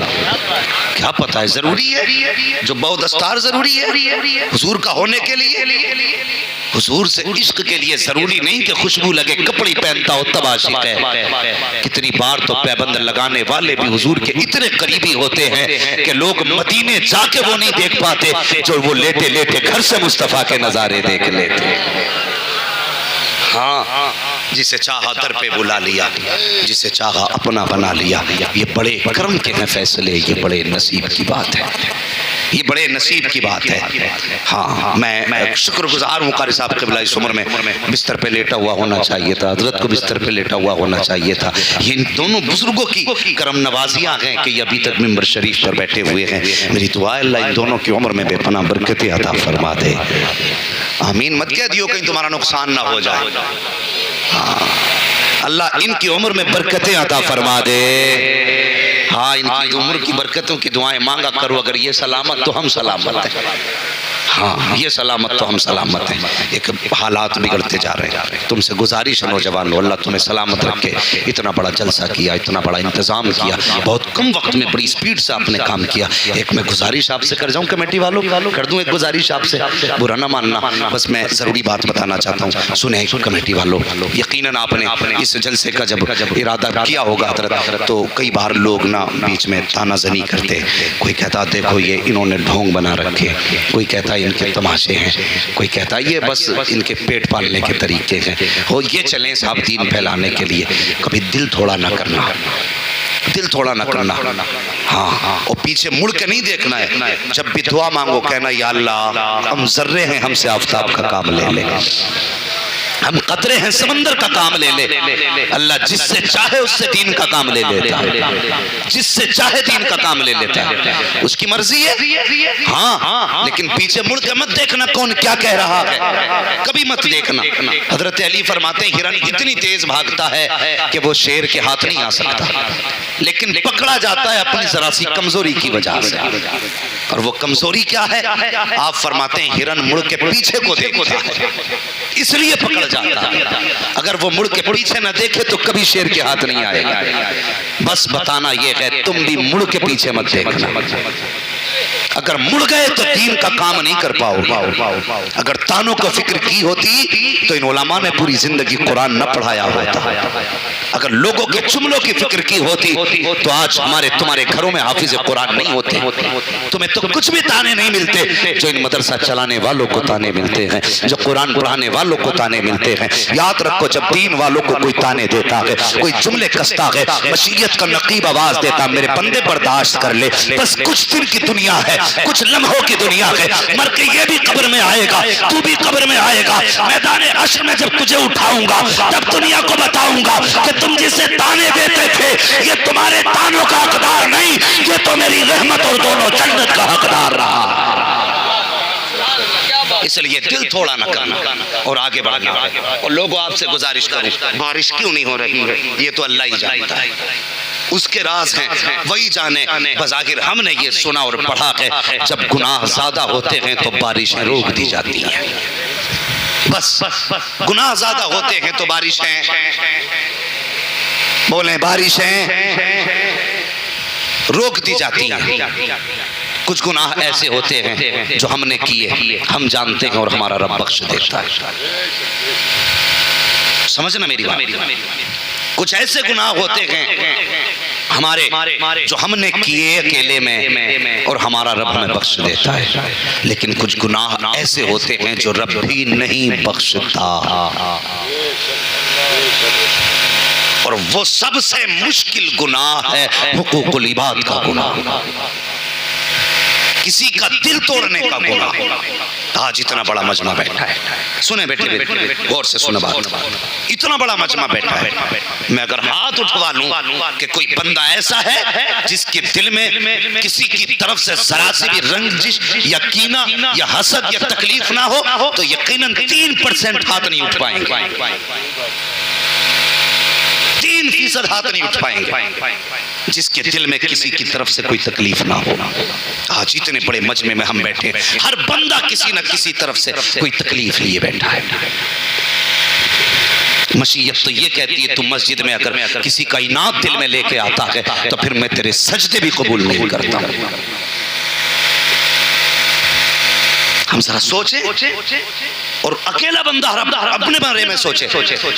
کیا پتہ ہے ضروری ہے جو بہت دستار ضروری ہے حضور کا ہونے کے لیے حضور سے عشق کے لیے ضروری نہیں کہ خوشبو لگے کپڑی پہنتا ہو تب عاشق ہے کتنی بار تو پیبند لگانے والے بھی حضور کے اتنے قریبی ہوتے ہیں کہ لوگ مدینے جا کے وہ نہیں دیکھ پاتے جو وہ لیتے لیتے گھر سے مصطفیٰ کے نظارے دیکھ لیتے ہاں جسے چاہا در پہ بلا لیا جسے چاہا اپنا بنا لیا یہ بڑے کرم کے ہیں فیصلے یہ بڑے نصیب کی بات ہے یہ بڑے نصیب کی بات ہے ہاں میں شکر گزار ہوں قاری صاحب قبلہ اس عمر میں بستر پہ لیٹا ہوا ہونا چاہیے تھا حضرت کو بستر پہ لیٹا ہوا ہونا چاہیے تھا یہ ان دونوں بزرگوں کی کرم نوازیاں ہیں کہ یہ ابھی تک ممبر شریف پر بیٹھے ہوئے ہیں میری دعا ہے اللہ ان دونوں کی عمر میں بے پناہ برکتیں عطا فرما دے آمین مت کہہ دیو کہیں تمہارا نقصان نہ ہو جائے اللہ ان کی عمر میں برکتیں عطا فرما دے ہاں ان کی عمر کی برکتوں کی دعائیں مانگا کرو اگر یہ سلامت تو ہم سلامت ہیں ہاں یہ سلامت تو ہم سلامت ہیں ایک حالات بگڑتے جا رہے ہیں تم سے گزارش ہے نوجوانوں اللہ تمہیں سلامت رکھے اتنا بڑا جلسہ کیا اتنا بڑا انتظام کیا بہت کم وقت میں بڑی سپیڈ سے آپ نے کام کیا ایک میں گزارش آپ سے کر جاؤں کمیٹی والوں کر دوں ایک گزارش آپ سے برا نہ ماننا بس میں ضروری بات بتانا چاہتا ہوں سنیں کمیٹی والوں یقیناً آپ نے اس جلسے کا جب ارادہ کیا ہوگا حضرت تو کئی بار لوگ نا بیچ میں تانا زنی کرتے کوئی کہتا دیکھو یہ انہوں نے ڈھونگ بنا رکھے کوئی کہتا ان کے تماشے ہیں کوئی کہتا یہ بس ان کے پیٹ پالنے کے طریقے ہیں ہو یہ چلیں صاحب دین پھیلانے کے لیے کبھی دل تھوڑا نہ کرنا دل تھوڑا نہ کرنا ہاں اور پیچھے مڑ کے نہیں دیکھنا ہے جب بھی دعا مانگو کہنا یا اللہ ہم ذرے ہیں ہم سے آفتاب کا کام لے لے ہم قطرے ہیں سمندر کا کام لے لے اللہ جس سے چاہے اس سے دین کا کام لے لیتا ہے جس سے چاہے دین کا کام لے لیتا ہے اس کی مرضی ہے ہاں لیکن پیچھے مڑ کے مت دیکھنا کون کیا کہہ رہا ہے کبھی مت دیکھنا حضرت علی فرماتے ہیں ہرن اتنی تیز بھاگتا ہے کہ وہ شیر کے ہاتھ نہیں آ سکتا لیکن پکڑا جاتا ہے اپنی ذرا سی کمزوری کی وجہ سے اور وہ کمزوری کیا ہے؟ آپ فرماتے ہیں ہرن مڑ کے پیچھے کو دیکھتا ہے اس لیے پکڑ جاتا ہے، اگر وہ مڑ کے پیچھے نہ دیکھے تو کبھی شیر کے ہاتھ نہیں آئے گا۔ بس بتانا یہ ہے تم بھی مڑ کے پیچھے مت دیکھنا، اگر مڑ گئے تو دین کا کام نہیں کر پاؤ گے۔ اگر تانوں کو فکر کی ہوتی تو ان علماء نے پوری زندگی قرآن نہ پڑھایا ہوتا، اگر لوگوں کے جملوں کی فکر کی ہوتی تو آج ہمارے تمہارے گھروں میں حافظ قرآن نہیں ہوتے، تمہیں تو کچھ بھی تانے نہیں ملتے جو ان مدرسہ چلانے والوں کو تانے ملتے ہیں، جو قرآن پڑھانے والوں کو تانے ملتے ہیں۔ یاد رکھو جب دین والوں کو کوئی تانے دیتا ہے، کوئی جملے کستا ہے، مشیت کا نقیب آواز دیتا، میرے بندے برداشت کر لے، بس کچھ دن کی دنیا ہے، کچھ لمحوں کی دنیا ہے، مر کے یہ بھی قبر میں آئے گا، تو بھی قبر میں آئے گا۔ میدان حشر میں جب تجھے اٹھاؤں گا تب دنیا کو بتاؤں گا کہ تم جسے تانے دیتے تھے یہ تمہارے تانوں کا حقدار نہیں، یہ تو میری رحمت اور دونوں جنت کا حقدار رہا۔ اس لیے دل تھوڑا نہ کرنا اور آگے بڑھنا ہے۔ اور لوگوں آپ سے گزارش کروں، بارش کیوں نہیں ہو رہی ہے یہ تو اللہ ہی جانتا ہے، اس کے راز ہیں وہی جانے۔ بظاہر ہم نے یہ سنا اور پڑھا ہے جب گناہ زیادہ ہوتے ہیں تو بارشیں روک دی جاتی ہیں، بس گناہ زیادہ ہوتے ہیں تو بارشیں، بولیں بارشیں روک دی جاتی ہیں۔ کچھ گناہ ایسے ہوتے ہیں جو ہم نے کیے ہم جانتے ہیں اور ہمارا رب بخش دیتا ہے، سمجھنا میری بات۔ کچھ ایسے گناہ ہوتے ہیں ہمارے جو ہم نے کیے اکیلے میں اور ہمارا رب ہمیں بخش دیتا ہے، لیکن کچھ گناہ ایسے ہوتے ہیں جو رب بھی نہیں بخشتا، اور وہ سب سے مشکل گناہ ہے حقوق العباد کا گناہ، کسی کا دل توڑنے کا گناہ۔ آج اتنا بڑا مجمع بیٹھا ہے، سنیں بیٹھے غور سے سنیں بات، اتنا بڑا مجمع بیٹھا ہے، میں اگر ہاتھ اٹھوا لوں کہ کوئی بندہ ایسا ہے جس کے دل میں کسی کی طرف سے ذرا سی بھی رنجش یا کینہ یا حسد یا تکلیف نہ ہو تو یقیناً 3% ہاتھ نہیں اٹھ پائیں گے، 3% ہاتھ نہیں اٹھ پائیں گے جس کے دل میں کسی کی طرف سے کوئی تکلیف نہ ہو۔ آج اتنے بڑے مجمع میں ہم بیٹھے، ہر بندہ کسی نہ کسی طرف سے کوئی تکلیف لیے بیٹھا ہے۔ مشیت تو یہ کہتی ہے تم مسجد میں اگر کسی کا انعام دل میں لے کے آتا ہے تو پھر میں تیرے سجدے بھی قبول نہیں کرتا ہوں۔ ہم ذرا سوچیں اور اکیلا بندہ اپنے بارے میں سوچے،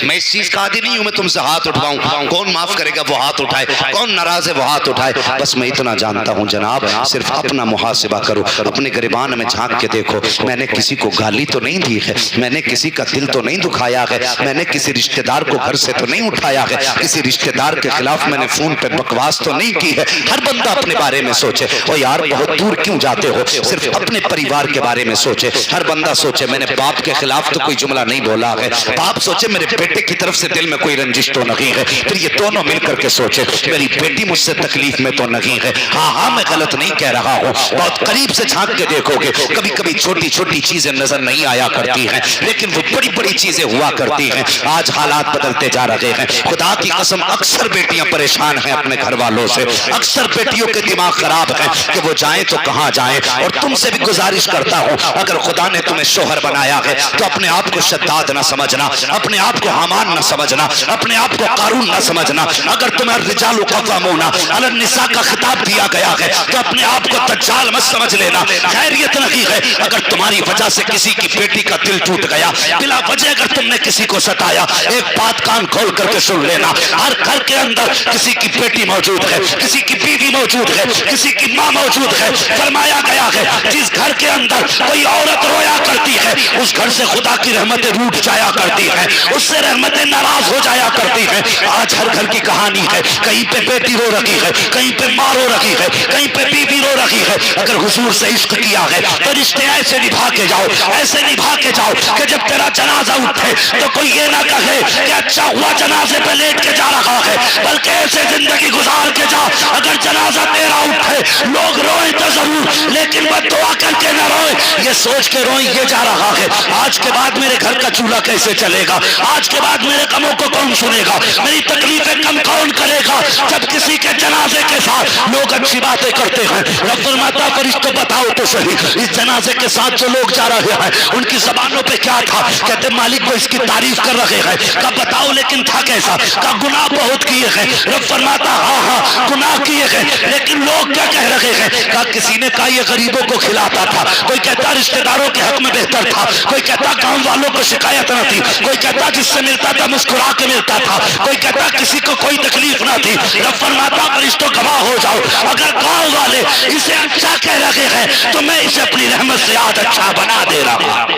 میں اس چیز کا عادی نہیں ہوں میں تم سے ہاتھ اٹھواؤں، کون معاف کرے گا وہ ہاتھ اٹھائے، کون ناراض ہے وہ ہاتھ اٹھائے، بس میں اتنا جانتا ہوں جناب صرف اپنا محاسبہ کرو، اپنے گریبان میں جھانک کے دیکھو، میں نے کسی کو گالی تو نہیں دی ہے، میں نے کسی کا دل تو نہیں دکھایا ہے، میں نے کسی رشتہ دار کو گھر سے تو نہیں اٹھایا ہے، کسی رشتہ دار کے خلاف میں نے فون پہ بکواس تو نہیں کی ہے۔ ہر بندہ اپنے بارے میں سوچے، او یار بہت دور کیوں جاتے ہو، صرف اپنے پریوار کے بارے میں سوچے۔ ہر بندہ سوچے میں نے باپ کے خلاف تو کوئی جملہ نہیں بولا ہے، باپ سوچے میرے بیٹے کی طرف سے دل میں کوئی رنجش تو نہیں ہے، پھر یہ دونوں مل کر کے سوچے میری بیٹی مجھ سے تکلیف میں تو نہیں ہے، ہاں میں غلط نہیں کہہ رہا ہوں، بہت قریب سے جھانک کے دیکھو گے کبھی کبھی چھوٹی چھوٹی چیزیں نظر نہیں آیا کرتی ہیں لیکن وہ بڑی بڑی چیزیں ہوا کرتی ہیں۔ آج حالات بدلتے جا رہے ہیں، خدا کی قسم اکثر بیٹیاں پریشان ہیں اپنے گھر والوں سے، اکثر بیٹیوں کے دماغ خراب ہیں کہ وہ جائیں تو کہاں جائیں، اور تم سے بھی گزارش کرتا ہوں اگر خدا نے تمہیں شوہر بنایا ہے تو اپنے آپ کو شداد نہ سمجھنا، اپنے آپ کو حامان نہ سمجھنا، اپنے آپ کو قارون نہ سمجھنا۔ اگر تمہیں الرجال قوامون علی النساء کا خطاب دیا گیا ہے تو اپنے آپ کو دجال مت سمجھ لینا، خیریت نہیں ہے اگر تمہاری وجہ سے کسی کی بیٹی کا دل ٹوٹ گیا، بلا وجہ اگر تم نے کسی کو ستایا، ایک بات کان کھول کر کے سن لینا، ہر گھر کے اندر کسی کی بیٹی موجود ہے، کسی کی بیوی موجود ہے، کسی کی ماں موجود ہے۔ فرمایا گیا ہے جس گھر کے اندر کوئی عورت رویا کرتی ہے اس گھر سے خدا کی رحمتیں روٹ جایا کرتی ہیں، اس سے رحمتیں ناراض ہو جایا کرتی ہیں۔ آج ہر گھر کی کہانی ہے، کہیں پہ بیٹی رو رہی ہے، کہیں پہ ماں رو رہی ہے، کہیں پہ بیوی رو رہی ہے۔ اگر حضور سے عشق کیا ہے تو رشتے ایسے نبھا کے جاؤ، ایسے نبھا کے جاؤ کہ جب تیرا جنازہ اٹھے تو کوئی یہ نہ کہے کہ اچھا ہوا جنازے پہ لیٹ کے جا رہا ہے، بلکہ ایسے زندگی گزار کے جا اگر جنازہ تیرا اٹھے لوگ روئیں تو ضرور لیکن بد دعا کر کے نہ روئیں، یہ سوچ کے روئیں یہ جا رہا ہے آج کے بعد میرے گھر کا چولہا کیسے چلے گا؟ آج کے بعد میرے غموں کو کون سنے گا؟ میری تکلیفیں کم کون کرے گا؟ جب کسی کے جنازے کے ساتھ لوگ اچھی باتیں کرتے ہیں، رب فرماتا فرشتوں بتاؤ تو صحیح اس جنازے کے ساتھ جو لوگ جا رہے ہیں ان کی زبانوں پہ کیا تھا؟ کہتے مالک کو اس کی تعریف کر رہے ہیں۔ کہا بتاؤ لیکن تھا کیسا؟ کہا گناہ بہت کیے ہیں۔ رب فرماتا ہاں گناہ کیے ہیں، لیکن لوگ کیا کہہ رہے ہیں؟ کہا کسی نے کہا یہ غریبوں کو کھلاتا تھا، کوئی کہتا رشتہ داروں کے حق میں بہتر تھا، کوئی کہتا گاؤں والوں کو شکایت نہ تھی، کوئی کہتا جس سے ملتا تھا مسکرا کے ملتا تھا، کوئی کہتا کسی کو کوئی تکلیف نہ تھی۔ رب فرماتا فرشتوں گواہ ہو جاؤ، اگر گاؤں والے اسے اچھا کہہ رہے ہیں تو میں اسے اپنی رحمت سے آج اچھا بنا دے رہا ہوں۔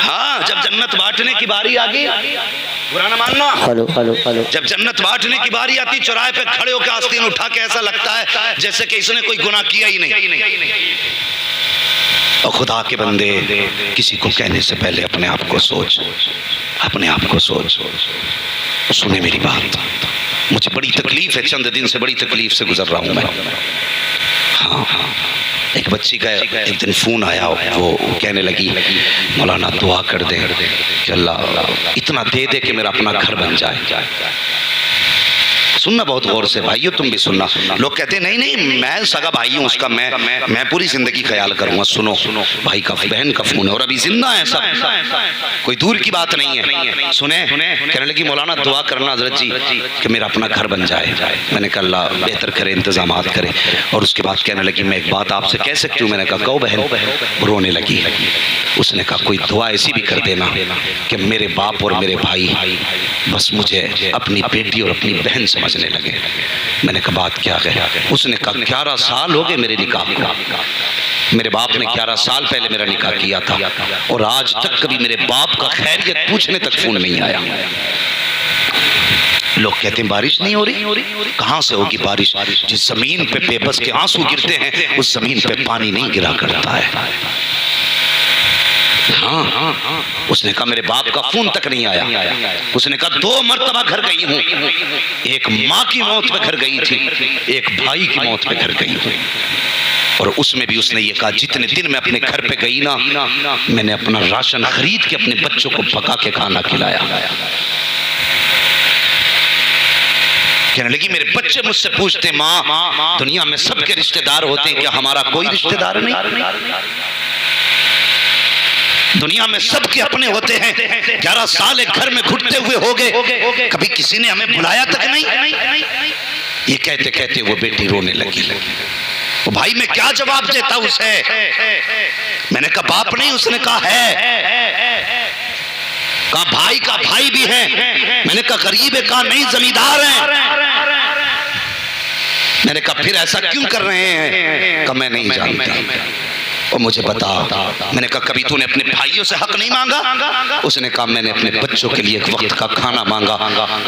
ہاں جب جنت بانٹنے کی باری آ گئی، برا نہ ماننا، جب جنت بانٹنے کی باری آتی چوراہے پہ کھڑے ہو کے آستین اٹھا کے ایسا لگتا ہے جیسے کہ اس نے کوئی گناہ کیا ہی نہیں۔ اور خدا کے بندے کسی کو کہنے سے پہلے اپنے آپ کو سوچ، اپنے آپ کو سوچ، سنے میری بات، مجھے بڑی تکلیف ہے، چند دن سے بڑی تکلیف سے گزر رہا ہوں میں۔ ہاں ایک بچی کا ایک دن فون آیا، وہ کہنے لگی مولانا دعا کر دے کہ اللہ اتنا دے دے کہ میرا اپنا گھر بن جائے۔ سننا بہت غور سے بھائیو، تم بھی سننا۔ لوگ کہتے ہیں نہیں میں سگا بھائی ہوں اس کا، میں پوری زندگی خیال کروں گا۔ سنو بھائی کا بہن کا فون ہے اور ابھی زندہ ہے سب، کوئی دور کی بات نہیں ہے۔ سنیں کہنے لگی مولانا دعا کرنا حضرت جی کہ میرا اپنا گھر بن جائے۔ میں نے کہا اللہ بہتر کرے، انتظامات کرے۔ اور اس کے بعد کہنے لگی میں ایک بات آپ سے کہہ سکتی ہوں؟ میں نے کہا کہو بہن۔ رونے لگی۔ اس نے کہا کوئی دعا ایسی بھی کر دینا کہ میرے باپ اور میرے بھائی بس مجھے اپنی بیٹی اور اپنی بہن سمجھنے لگے۔ میں نے کہا بات کیا ہے؟ اس نے کہا 11 سال ہو گئے میرے نکاح کو، میرے باپ نے 11 سال پہلے میرا نکاح کیا تھا اور آج تک کبھی میرے باپ کا خیریت پوچھنے تک فون نہیں آیا۔ لوگ کہتے ہیں بارش نہیں ہو رہی، کہاں سے ہوگی بارش؟ جس زمین پہ بے بس کے آنسو گرتے ہیں اس زمین پہ پانی نہیں گرا کرتا ہے۔ ہاں اس نے کہا میرے باپ کا فون تک نہیں آیا۔ اس نے کہا 2 مرتبہ گھر گئی ہوں، ایک ماں کی موت پہ گھر گئی تھی، ایک بھائی کی موت پہ گھر گئی تھی، اور اس میں بھی اس نے یہ کہا جتنے دن میں اپنے گھر پہ گئی نا میں نے اپنا راشن خرید کے اپنے بچوں کو پکا کے کھانا کھلایا۔ کہنے لگی میرے بچے مجھ سے پوچھتے ماں دنیا میں سب کے رشتہ دار ہوتے ہیں کیا ہمارا کوئی رشتہ دار نہیں؟ دنیا میں سب کے اپنے ہوتے ہیں، 11 سال ایک گھر میں گھٹتے ہوئے ہو گئے، کبھی کسی نے ہمیں بلایا تک نہیں۔ یہ کہتے کہتے وہ بیٹی رونے لگی۔ وہ بھائی میں کیا جواب دیتا اسے؟ میں نے کہا باپ نہیں، اس نے کہا ہے۔ کہا بھائی کا بھائی بھی ہے۔ میں نے کہا غریب ہے؟ کہا نہیں زمیندار ہیں۔ میں نے کہا پھر ایسا کیوں کر رہے ہیں؟ کہا میں نہیں جانتا، اور مجھے بتا۔ میں نے کہا کبھی تو نے اپنے بھائیوں سے حق نہیں مانگا؟ اس نے کہا میں نے اپنے بچوں کے لیے ایک وقت کا کھانا مانگا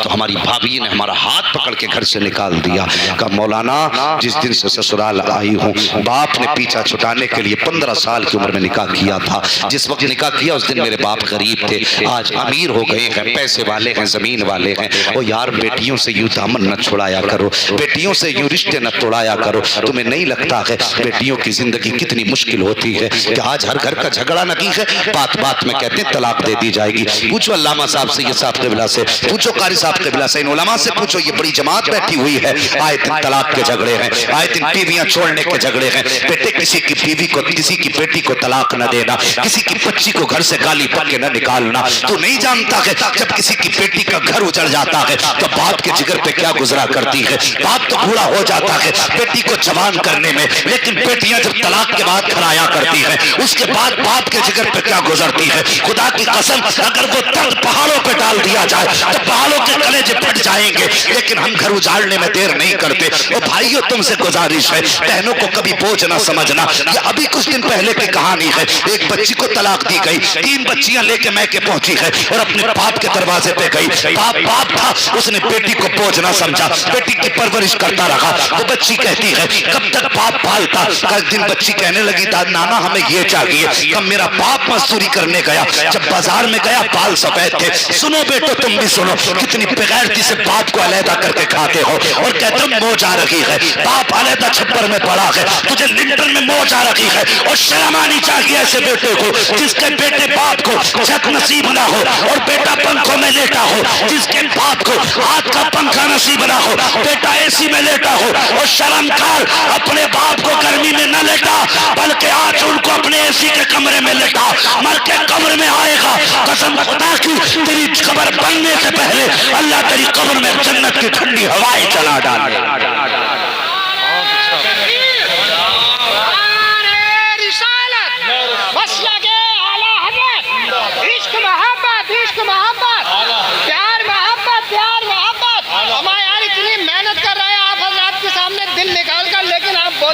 تو ہماری بھابھی نے ہمارا ہاتھ پکڑ کے گھر سے نکال دیا۔ کہا مولانا جس دن سے سسرال آئی ہوں باپ نے پیچھا چھٹانے کے لیے 15 سال کی عمر میں نکاح کیا تھا، جس وقت نکاح کیا اس دن میرے باپ غریب تھے، آج امیر ہو گئے ہیں، پیسے والے ہیں، زمین والے ہیں۔ اور یار بیٹیوں سے یوں دامن نہ چھڑایا کرو، بیٹیوں سے یوں رشتے نہ توڑایا کرو۔ تمہیں نہیں لگتا ہے بیٹیوں کی زندگی کتنی مشکل ہوتی ہے کہ آج ہر گھر کا جھگڑا نکی ہے، بات بات میں کہتے ہیں طلاق دے دی جائے گی۔ پوچھو علامہ صاحب سے، یہ صاحب قبلہ سے پوچھو، قاری صاحب قبلہ سے، ان علماء سے پوچھو، یہ بڑی جماعت بیٹھی ہوئی ہے، آئے دن طلاق کے جھگڑے ہیں، آئے دن بیویاں چھوڑنے کے جھگڑے ہیں۔ بیٹے کسی کی بیوی کو، کسی کی بیٹی کو طلاق نہ دینا، کسی کی بچی کو گھر سے گالی پک کے نہ نکالنا۔ تو نہیں جانتا ہے جب کسی کی بیٹی کا گھر اجڑ جاتا ہے تو باپ کے جگر پہ کیا گزرا کرتی ہے؟ باپ تو بوڑھا ہو جاتا ہے بیٹی کو جوان کرنے میں، لیکن بیٹیاں جب طلاق کے بعد گھر آیا کرتی ہے اس کے بعد باپ کے جگر پہ کیا گزرتی ہے؟ خدا کی قسم اگر وہ درد پہاڑوں پہ ڈال دیا جائے تو پہاڑوں کے کلیجے پھٹ جائیں گے، لیکن ہم گھر اجاڑنے میں دیر نہیں کرتے۔ اور بھائیوں تم سے گزارش ہے، بہنوں کو کبھی بوجھ نہ سمجھنا۔ یہ ابھی کچھ دن پہلے کی کہانی ہے، ایک بچی کو طلاق دی گئی، 3 بچیاں لے کے میکے پہنچی ہے اور اپنے باپ کے دروازے پہ گئی۔ باپ تھا، اس نے بیٹی کو بوجھ نہ سمجھا، بیٹی کی پرورش کرتا رہا۔ وہ بچی کہتی ہے کب تک باپ پالتا؟ ایک دن بچی کہنے لگی نانا ہمیں یہ چاہیے کہ میرا باپ مزدوری کرنے گیا, جب بازار میں گیا بال سفید تھے. سنو بیٹو تم بھی سنو, کتنی بغیرتی سے باپ کو علیحدہ کر کے کھاتے ہو, اور کہتے ہو موج آ رہی ہے, باپ علیحدہ چھپر میں پڑا ہے, تجھے لنٹر میں موج آ رہی ہے, اور شرم آنی چاہیے ایسے بیٹے کو جس کے بیٹے باپ کو چھت نصیب نہ ہو اور بیٹا پنکھوں میں لیٹا ہو, جس کے باپ کو ہاتھ کا پنکھا نصیب نہ ہو, بیٹا اے سی میں لیٹا ہو, اور شرم کار اپنے باپ کو گرمی میں نہ لیٹا بلکہ آج ان کو اپنے اے سی کے کمرے میں لیٹا. مر کے قبر میں آئے گا, قسم خدا کی تیری قبر بننے سے پہلے اللہ تیری قبر میں جنت کی ٹھنڈی ہوائیں چلا ڈالے.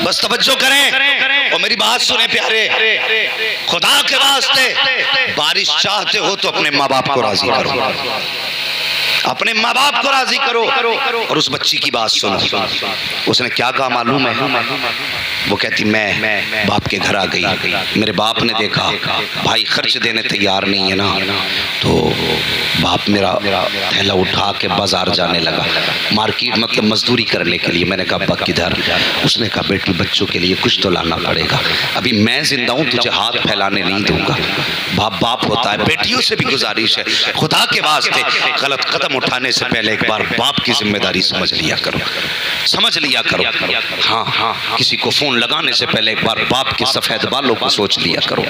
بس توجہ کریں اور میری بات سنیں پیارے, خدا کے واسطے بارش چاہتے ہو تو اپنے ماں باپ کو راضی کرو, اپنے ماں باپ کو راضی کرو. اور اس بچی کی بات سنو, اس نے کیا کہا معلوم ہے؟ وہ کہتی میں باپ کے گھر آ گئی, میرے باپ نے دیکھا بھائی خرچ دینے تیار نہیں ہے نا, تو باپ میرا تھیلا اٹھا کے بازار جانے لگا, مارکیٹ مطلب مزدوری کرنے کے لیے. میں نے کہا ابا کدھر؟ اس نے کہا بیٹی بچوں کے لیے کچھ تو لانا پڑے گا, ابھی میں زندہ ہوں تجھے ہاتھ پھیلانے نہیں دوں گا. باپ باپ ہوتا ہے. بیٹیوں سے بھی گزارش ہے, خدا کے واسطے غلط قدم اٹھانے سے پہلے ایک بار باپ کی ذمہ داری سمجھ لیا کرو, سمجھ لیا کرو. ہاں, کسی کو فون لگانے سے پہلے ایک بار باپ کے سفید بالوں کو سوچ لیا کرو.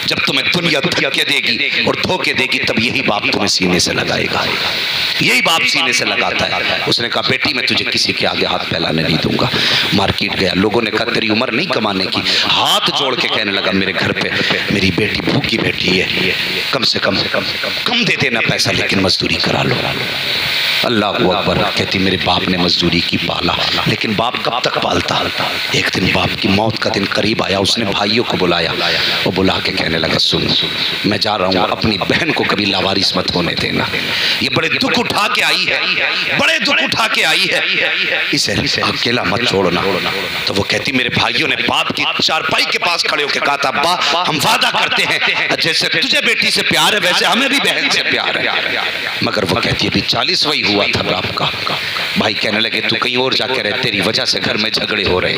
جب تمہیں دنیا دھکے دے گی اور دھوکے دے گی تب یہی باپ تمہیں سینے سے لگائے گا, یہی باپ سینے سے لگاتا ہے. اس نے کہا بیٹی میں تجھے کسی کے آگے ہاتھ پھیلانے نہیں دوں گا. مارکیٹ گیا, لوگوں نے کہا تیری عمر نہیں کمانے کی, ہاتھ جوڑ کے کہنے لگا میرے گھر پہ میری بیٹی بھوکی بیٹھی ہے, کم سے کم دے دینا پیسہ لیکن مزدوری کرا لو. اللہ اکبر. کہتی میرے باپ نے مزدوری کی پالا, لیکن باپ کب تک پالتا؟ ایک دن باپ کی موت کا دن قریب آیا, اس نے بھائیوں کو بلایا, وہ بلا کے کہنے لگا سن میں جا رہا ہوں, اپنی بہن کو کبھی لاوارث مت ہونے دینا, یہ بڑے دکھ اٹھا کے آئی ہے, بڑے دکھ اٹھا کے آئی ہے, اسے اکیلا مت چھوڑنا. تو وہ کہتی میرے بھائیوں نے باپ کی چارپائی کے پاس کھڑے ہو کے کہا تھا ابا ہم وعدہ کرتے ہیں جیسے تجھے بیٹی سے پیار ہے ویسے ہمیں بھی بہن سے پیار ہے. مگر وہ کہتی ابھی 40 وہی ہوا تھا باپ کا. بھائی کہنے لگے تو کہیں اور جا کے رہ, تیری وجہ سے گھر میں جھگڑے ہو رہے.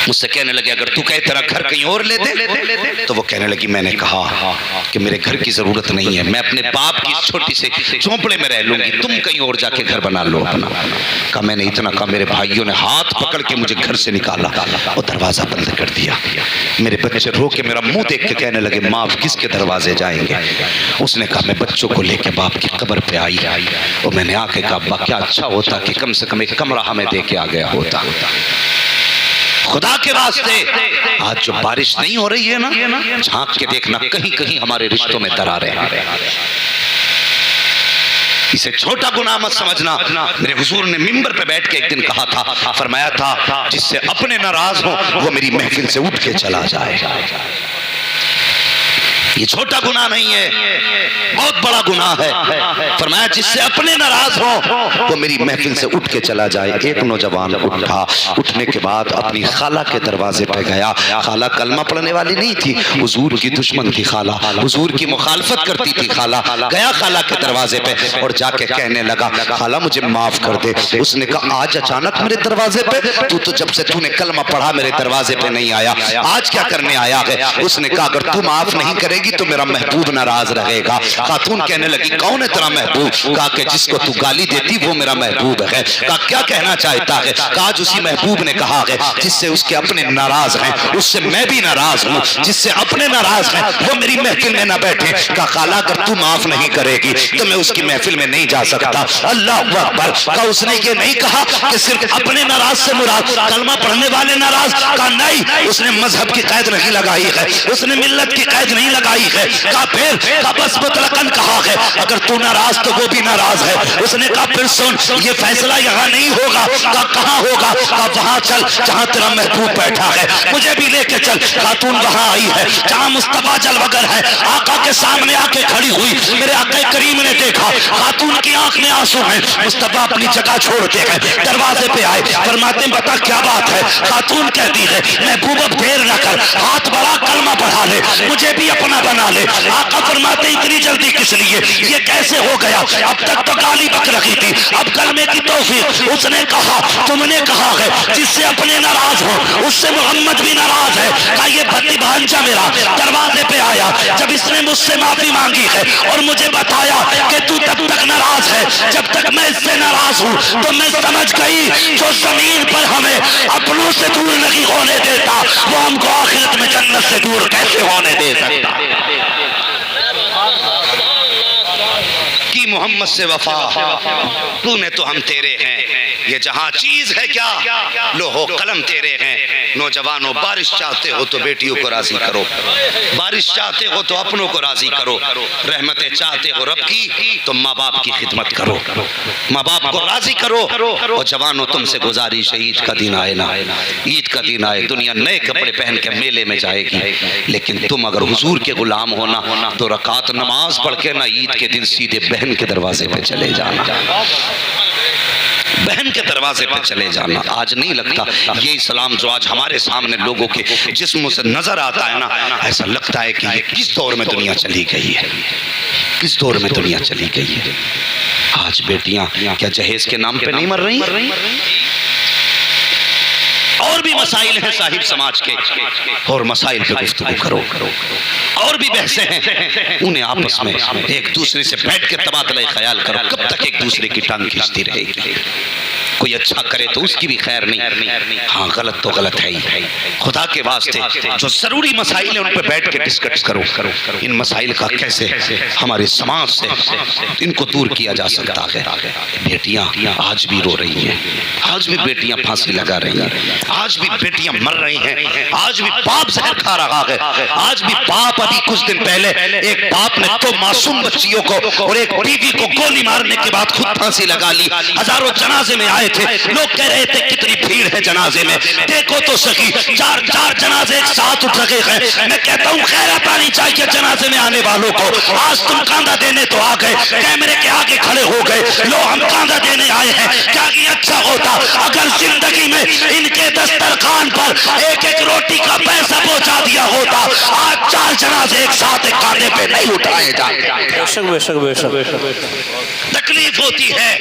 مجھ سے کہنے لگے اگر تو کہے تیرا گھر کہیں اور لے دے, تو وہ کہنے لگی میں نے کہا کہ میرے گھر کی ضرورت نہیں ہے, میں اپنے باپ کی چھوٹی سے چونپڑے میں رہ لوں گی, تم کہیں اور جا کے گھر بنا لو اپنا. کہا میں نے اتنا کہا, میرے بھائیوں نے ہاتھ پکڑ کے مجھے گھر سے نکالا اور دروازہ بند کر دیا. میرے بچے رو کے میرا منہ دیکھ کے کہنے لگے ماں اب کس کے دروازے جائیں گے؟ اس نے کہا میں بچوں کو لے کے باپ کی قبر پہ آئی, اور میں نے آ کے کہا ابا کیا اچھا ہوتا کہ کم سے کم ایک کمرہ ہمیں دے کے آ گیا ہوتا. خدا کے واسطے آج جو بارش نہیں ہو رہی ہے نا, جھانک کے دیکھنا کہیں کہیں ہمارے رشتوں میں دراریں ہیں. اسے چھوٹا گناہ مت سمجھنا. میرے حضور نے منبر پہ بیٹھ کے ایک دن کہا تھا, فرمایا تھا جس سے اپنے ناراض ہوں وہ میری محفل سے اٹھ کے چلا جائے. یہ چھوٹا گناہ نہیں ہے, بہت بڑا گناہ ہے. فرمایا جس سے اپنے ناراض ہوں وہ میری محفل سے اٹھ کے چلا جائے. ایک نوجوان اٹھا, اٹھنے کے بعد اپنی خالہ کے دروازے پہ گیا. خالہ کلمہ پڑھنے والی نہیں تھی, حضور کی دشمن تھی خالہ, حضور کی مخالفت کرتی تھی خالہ. گیا خالہ کے دروازے پہ اور جا کے کہنے لگا خالہ مجھے معاف کر دے. اس نے کہا آج اچانک میرے دروازے پہ, تو جب سے تو نے کلمہ پڑھا میرے دروازے پہ نہیں آیا, آج کیا کرنے آیا ہے؟ اس نے کہا اگر تو معاف نہیں کرے گی تو میرا محبوب ناراض رہے گا. خاتون کہنے لگی کون ہے تیرا محبوب؟ کہا کہ جس کو تو گالی دیتی وہ میرا محبوب ہے. کہا کیا کہنا چاہتا ہے؟ کہا آج اسی محبوب نے کہا ہے جس سے اس کے اپنے ناراض ہیں اس سے میں بھی ناراض ہوں, جس سے اپنے ناراض ہیں وہ میری محفل میں نہ بیٹھے. کہا خالہ اگر تو معاف نہیں کرے گی تو میں اس کی محفل میں نہیں جا سکتا. اللہ اکبر. کہا اس نے یہ نہیں کہا کہ صرف اپنے ناراض سے مراد کلمہ پڑھنے والے ناراض. کہا نہیں, اس نے مذہب کی قید نہیں لگائی ہے, اس نے ملت کی قید نہیں لگائی لگائی ہے. کہا پھر؟ کہا بس مطلقاً کہا ہے اگر تو ناراض تو وہ بھی ناراض ہے. اس نے کہا پھر سن یہ فیصلہ یہاں نہیں ہوگا. کہا کہاں ہوگا؟ کہا وہاں چل جہاں تیرا محبوب بیٹھا ہے, مجھے بھی لے کے چل. خاتون وہاں آئی ہے جہاں مصطفیٰ جلوگر ہے, آقا کے سامنے آ کے کھڑی ہوئی. میرے آقا کریم نے دیکھا خاتون کی آنکھ میں آنسو ہیں. مصطفیٰ اپنی جگہ چھوڑتے ہیں, دروازے پہ آئے, فرماتے ہیں بتا کیا بات ہے؟ خاتون کہتی ہے محبوب اب دیر نہ کر, ہاتھ بڑھا کلمہ پڑھا لے, مجھے بھی اپنا بنا لے. آقا فرماتے ہیں اتنی جلدی کس لیے؟ یہ کیسے ہو گیا؟ اب تک تو گالی بک رہی تھی, اب کلمے کی توفیق. اس نے کہا تم نے کہا ہے جس سے اپنے ناراض ہو اس سے محمد بھی ناراض ہے. کہا یہ بھتی بھانجا میرا دروازے پہ آیا جب اس نے مجھ سے معافی مانگی ہے اور مجھے بتایا کہ تو تب تک ناراض ہے جب تک میں اس سے ناراض ہوں, تو میں سمجھ گئی جو زمین پر ہمیں اپنوں سے دور نہیں ہونے دیتا وہ ہم کو آخرت میں جنت سے دور کیسے ہونے دے سکتا. کی محمد سے وفا, تو نے تو ہم تیرے ہیں. یہ جہاں چیز ہے کیا لوہو قلم تیرے ہیں. نوجوانوں بارش چاہتے ہو تو بیٹیوں کو راضی کرو, بارش چاہتے ہو تو اپنوں کو راضی کرو, رحمتیں چاہتے ہو رب کی تو ماں باپ کی خدمت کرو, ماں باپ کو راضی کرو. اور جوانوں تم سے گزارش ہے عید کا دن آئے نا, عید کا دن آئے, دنیا نئے کپڑے پہن کے میلے میں جائے گی, لیکن تم اگر حضور کے غلام ہونا تو رکعت نماز پڑھ کے نا عید کے دن سیدھے بہن کے دروازے پہ چلے جانا, بہن کے دروازے پہ چلے جانا. آج نہیں لگتا یہ اسلام جو آج ہمارے سامنے لوگوں کے جسموں سے نظر آتا ہے نا, ایسا لگتا ہے کہ یہ کس دور میں دنیا چلی گئی ہے, کس دور میں دنیا چلی گئی ہے. آج بیٹیاں کیا جہیز کے نام پہ نہیں مر رہی؟ اور بھی مسائل ہیں صاحب سماج کے, اور مسائل پہ گفتگو کرو, اور بھی بحثیں ہیں, انہیں آپس میں ایک دوسرے سے بیٹھ کے تبادلہ خیال کرو. کب تک ایک دوسرے کی ٹانگ کھینچتی رہے گی؟ کوئی اچھا کرے تو اس کی بھی خیر نہیں, ہاں غلط تو غلط ہے ہی. خدا کے واسطے جو ضروری مسائل ہیں ان پہ بیٹھ کے ڈسکس کرو, ان مسائل کا کیسے ہمارے سماج سے ان کو دور کیا جا سکتا ہے. بیٹیاں آج بھی رو رہی ہیں, آج بھی بیٹیاں پھانسی لگا رہی ہیں, آج بھی بیٹیاں مر رہی ہیں, آج بھی باپ زہر کھا رہا ہے, آج بھی باپ ابھی کچھ دن پہلے ایک باپ نے دو معصوم بچیوں کو اور ایک بیوی کو گولی مارنے کے بعد خود پھانسی لگا لی. ہزاروں جنازے میں آئے تھے, لوگ کہہ رہے تھے کتنی بھیڑ ہے جنازے میں, دیکھو تو سکی چار جنازے ایک ساتھ اٹھ رہے ہیں. میں کہتا ہوں خیرات آنی چاہیے جنازے میں آنے والوں کو. آج تم کاندھا دینے تو آ گئے, کیمرے کے آگے کھڑے ہو گئے, لو ہم کاندھا دینے آئے ہیں. کیا یہ اچھا ہوتا اگر زندگی میں ان کے دسترخوان پر ایک ایک روٹی کا پیسہ پہنچا دیا ہوتا؟ آج چار جنازے ایک ساتھ ایک کاندھے پہ نہیں اٹھائے جاتے. تکلیف ہوتی ہے.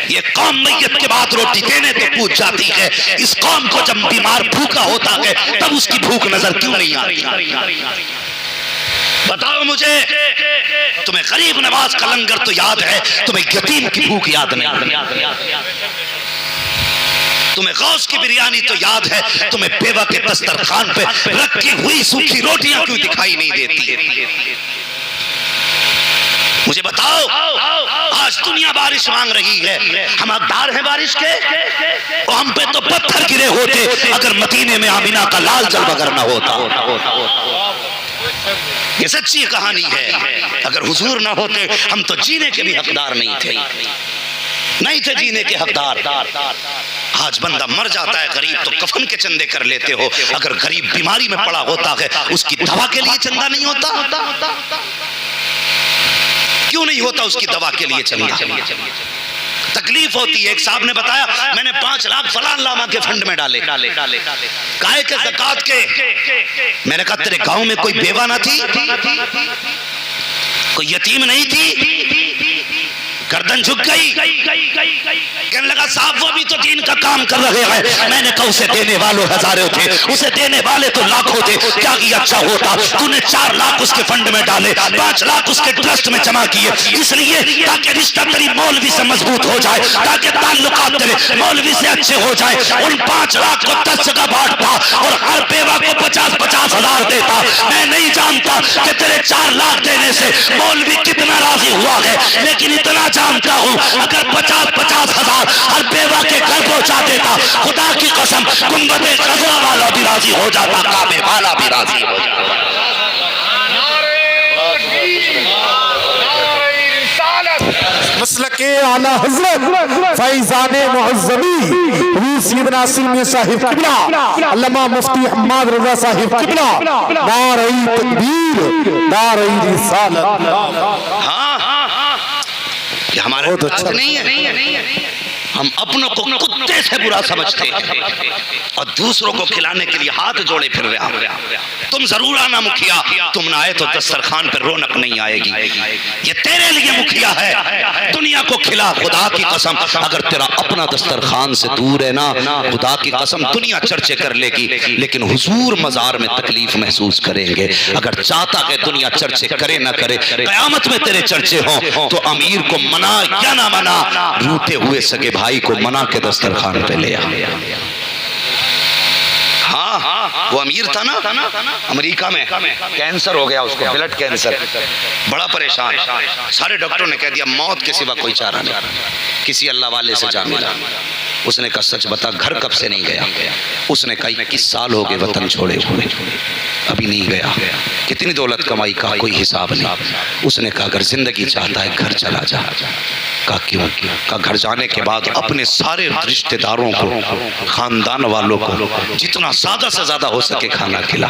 یہ قوم میت کے بعد روٹی دینے تو پوچھ جاتی ہے, اس قوم کو جب بیمار بھوکا ہوتا ہے تب اس کی بھوک نظر کیوں نہیں آتی؟ بتاؤ مجھے, تمہیں غریب نواز کا لنگر تو یاد ہے, تمہیں یتیم کی بھوک یاد نہیں, تمہیں غوث کی بریانی تو یاد ہے, تمہیں بیوہ کے دسترخوان پہ رکھی ہوئی سوکھی روٹیاں کیوں دکھائی نہیں دیتی؟ مجھے بتاؤ, آج دنیا بارش مانگ رہی ہے, ہم حقدار ہیں بارش کے؟ اور ہم پہ تو پتھر گرے ہوتے اگر مدینے میں آمینہ کا لال جلوگر نہ ہوتا. یہ سچی کہانی ہے. اگر حضور نہ ہوتے ہم تو جینے کے بھی حقدار نہیں تھے, نہیں تھے جینے کے حقدار. آج بندہ مر جاتا ہے غریب تو کفن کے چندے کر لیتے ہو, اگر غریب بیماری میں پڑا ہوتا ہے اس کی دوا کے لیے چندہ نہیں ہوتا؟ کیوں نہیں ہوتا اس کی دوا کے لیے چندہ؟ تکلیف ہوتی ہے. ایک صاحب نے بتایا میں نے 5 لاکھ فلان لاما کے فنڈ میں ڈالے, کائے کے زکات کے. میں نے کہا تیرے گاؤں میں کوئی بیوہ نہ تھی, کوئی یتیم نہیں تھی؟ گردن جھک گئی, کہنے لگا صاحب وہ بھی تو دین کا کام کر رہے ہیں. میں نے کہا اسے دینے والوں ہزاروں تھے, اسے دینے والے تو لاکھوں تھے. کیا یہ اچھا ہوتا تو نے 4 لاکھ اس کے فنڈ میں ڈالے, 5 لاکھ اس کے ٹرسٹ میں جمع کیے, اس لیے تاکہ رشتہ تیری مولوی سے مضبوط ہو جائے, تاکہ تعلقات تیرے مولوی سے اچھے ہو جائے. ان 5 لاکھ کو 10 جگہ بانٹتا اور ہر بیوہ کو 50-50 ہزار دیتا. میں نہیں جانتا کہ تیرے 4 لاکھ دینے سے مولوی کتنا راضی ہوا ہے, لیکن اتنا جانتا ہوں اگر 50-50 ہزار ہر بیوہ کے گھر پہنچا دیتا, خدا کی قسم گنبد خضرا والا بھی راضی ہو جاتا, کعبے والا بھی راضی ہو جاتا. اعلی حضرت فیضان معظمی حضور سیدنا ناصر میاں صاحب قبلہ علامہ مفتی حماد رضا صاحب قبلہ نعرہ تکبیر نعرہ رسالت. یہ ہمارے بات نہیں ہے. ہم اپنوں کو کتے سے برا سمجھتے ہیں اور دوسروں کو کھلانے کے لیے ہاتھ جوڑے پھر رہے ہیں. تم ضرور آنا مکھیا, تم نہ آئے تو دسترخوان پر رونق نہیں آئے گی. یہ تیرے لیے مکھیا ہے, دنیا کو کھلا. خدا کی قسم اگر تیرا اپنا دسترخوان سے دور ہے نا, خدا کی قسم دنیا چرچے کر لے گی, لیکن حضور مزار میں تکلیف محسوس کریں گے. اگر چاہتا کہ دنیا چرچے کرے نہ کرے, قیامت میں تیرے چرچے ہوں تو امیر کو منا یا نہ منا, روٹے ہوئے سگے بھائی کو منا کے دسترخوان پہ لے آ. وہ امیر تھا نا, امریکہ میں کینسر ہو گیا اس کو, بلڈ کینسر, بڑا پریشان. سارے ڈاکٹروں نے کہہ دیا موت کے سوا کوئی چارہ نہیں. کسی اللہ والے سے جا ملا. اس نے کہا سچ بتا گھر کب سے نہیں گیا؟ اس نے کہا 21 سال ہو گئے وطن چھوڑے ہوئے, ابھی نہیں گیا. کتنی دولت کمائی کا کوئی حساب نہیں. اس نے کہا اگر زندگی چاہتا ہے گھر چلا جا. کہا کیوں؟ کہا گھر جانے کے بعد اپنے سارے رشتہ داروں کو, خاندان والوں کو جتنا زیادہ سے زیادہ ہو سکے کھانا کھلا.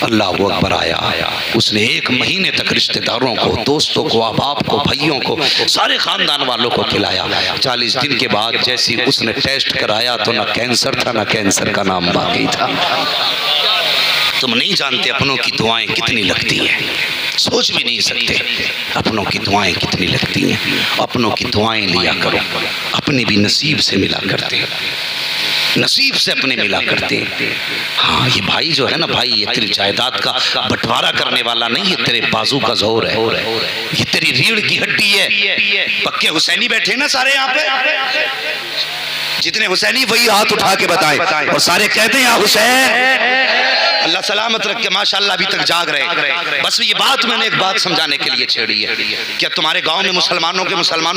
اللہ اکبر. آیا اس نے 1 مہینے تک رشتہ داروں کو, دوستوں کو, احباب کو, بھائیوں کو, سارے خاندان والوں کو کھلایا. 40 دن کے بعد جیسی اس نے ٹیسٹ کرایا تو نہ کینسر تھا نہ کینسر کا نام باقی تھا. تم نہیں جانتے اپنوں کی دعائیں کتنی لگتی ہیں, سوچ بھی نہیں سکتے اپنوں کی دعائیں کتنی لگتی ہیں. اپنوں کی دعائیں لیا کرو, اپنے بھی نصیب سے ملا کرتے, نصیب سے اپنے ملا کرتے. ہاں یہ بھائی جو ہے نا بھائی, یہ تیری جائیداد کا بٹوارا کرنے والا نہیں, یہ تیرے بازو کا زور ہے, یہ تیری ریڑھ کی ہڈی ہے. پکے حسینی بیٹھے نا سارے یہاں پہ, جتنے حسینی وہی ہاتھ اٹھا کے بتائیں اور سارے کہتے ہیں یا حسین. اللہ سلامت رکھ کے ماشاءاللہ ابھی تک جاگ رہے. بس یہ بات میں نے ایک بات سمجھانے کے لیے چھیڑی ہے. کیا تمہارے گاؤں میں مسلمانوں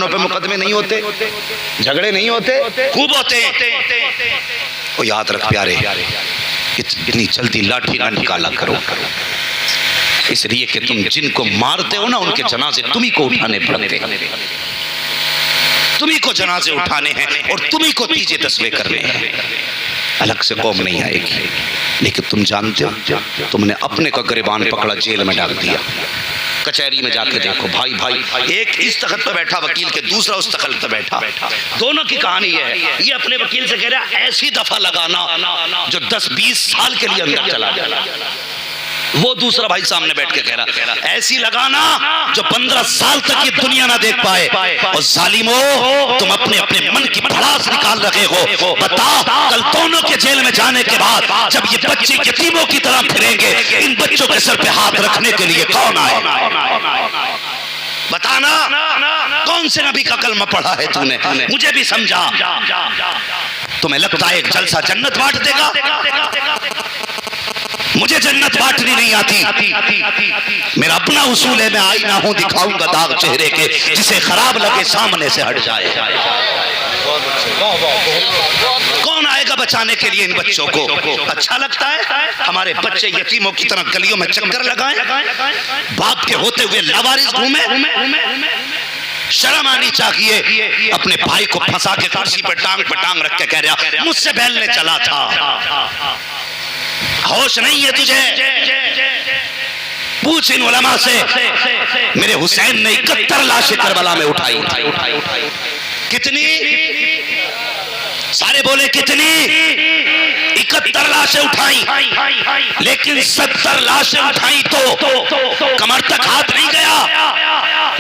پہ مقدمے نہیں ہوتے, جھگڑے نہیں ہوتے؟ خوب ہوتے. وہ یاد رکھ پیارے, اتنی جلدی لاٹھی نہ نکالا کرو, اس لیے کہ تم جن کو مارتے ہو نا ان کے جنازے تمہیں کو اٹھانے پڑتے ہیں, تمہیں کو جنازے اٹھانے ہیں اور تمہیں کو تیجے تسبیح کرنے ہیں. الگ سے قوم نہیں آئے گی. لیکن تم جانتے ہو تم نے اپنے کا گریبان پکڑا, جیل میں ڈال دیا. کچہری میں جا کے دیکھو بھائی, ایک اس تخت پہ بیٹھا وکیل کے, دوسرا اس تخت پہ بیٹھا. دونوں کی کہانی یہ ہے, یہ اپنے وکیل سے کہہ رہا ایسی دفعہ لگانا جو 10-20 سال کے لیے اندر چلا جائے. وہ دوسرا بھائی سامنے بیٹھ کے کہہ رہا ایسی لگانا جو 15 سال تک یہ دنیا نہ دیکھ پائے. اور ظالمو تم اپنے من کی بھڑاس نکال رکھے ہو. بتا کل دونوں کے جیل میں جانے کے بعد جب یہ بچے یتیموں کی طرح پھریں گے, ان بچوں کے سر پہ ہاتھ رکھنے کے لیے کون آئے؟ بتانا کون سے نبی کا کلمہ پڑھا ہے تو نے؟ مجھے بھی سمجھا. تمہیں لگتا ہے ایک جلسہ جنت بانٹ دے گا؟ مجھے جنت بانٹنی نہیں آتی. میرا اپنا اصول ہے, میں آئینہ ہوں دکھاؤں گا داغ چہرے کے, جسے خراب لگے سامنے سے ہٹ جائے. کون آئے گا بچانے کے لیے ان بچوں کو؟ اچھا لگتا ہے ہمارے بچے یتیموں کی طرح گلیوں میں چکر لگائیں, باپ کے ہوتے ہوئے لاوارث گھومیں؟ شرم آنی چاہیے. اپنے بھائی کو پھنسا کے کرسی پہ ٹانگ رکھ کے کہہ رہا مجھ سے بیلنے چلا تھا. ہوش نہیں ہے تجھے؟ پوچھ ان علماء سے. میرے حسین نے 71 لاشیں کربلا میں اٹھائی. کتنی؟ سارے بولے کتنی؟ 71 لاشیں اٹھائی, لیکن 70 لاشیں اٹھائی تو کمر تک ہاتھ نہیں گیا.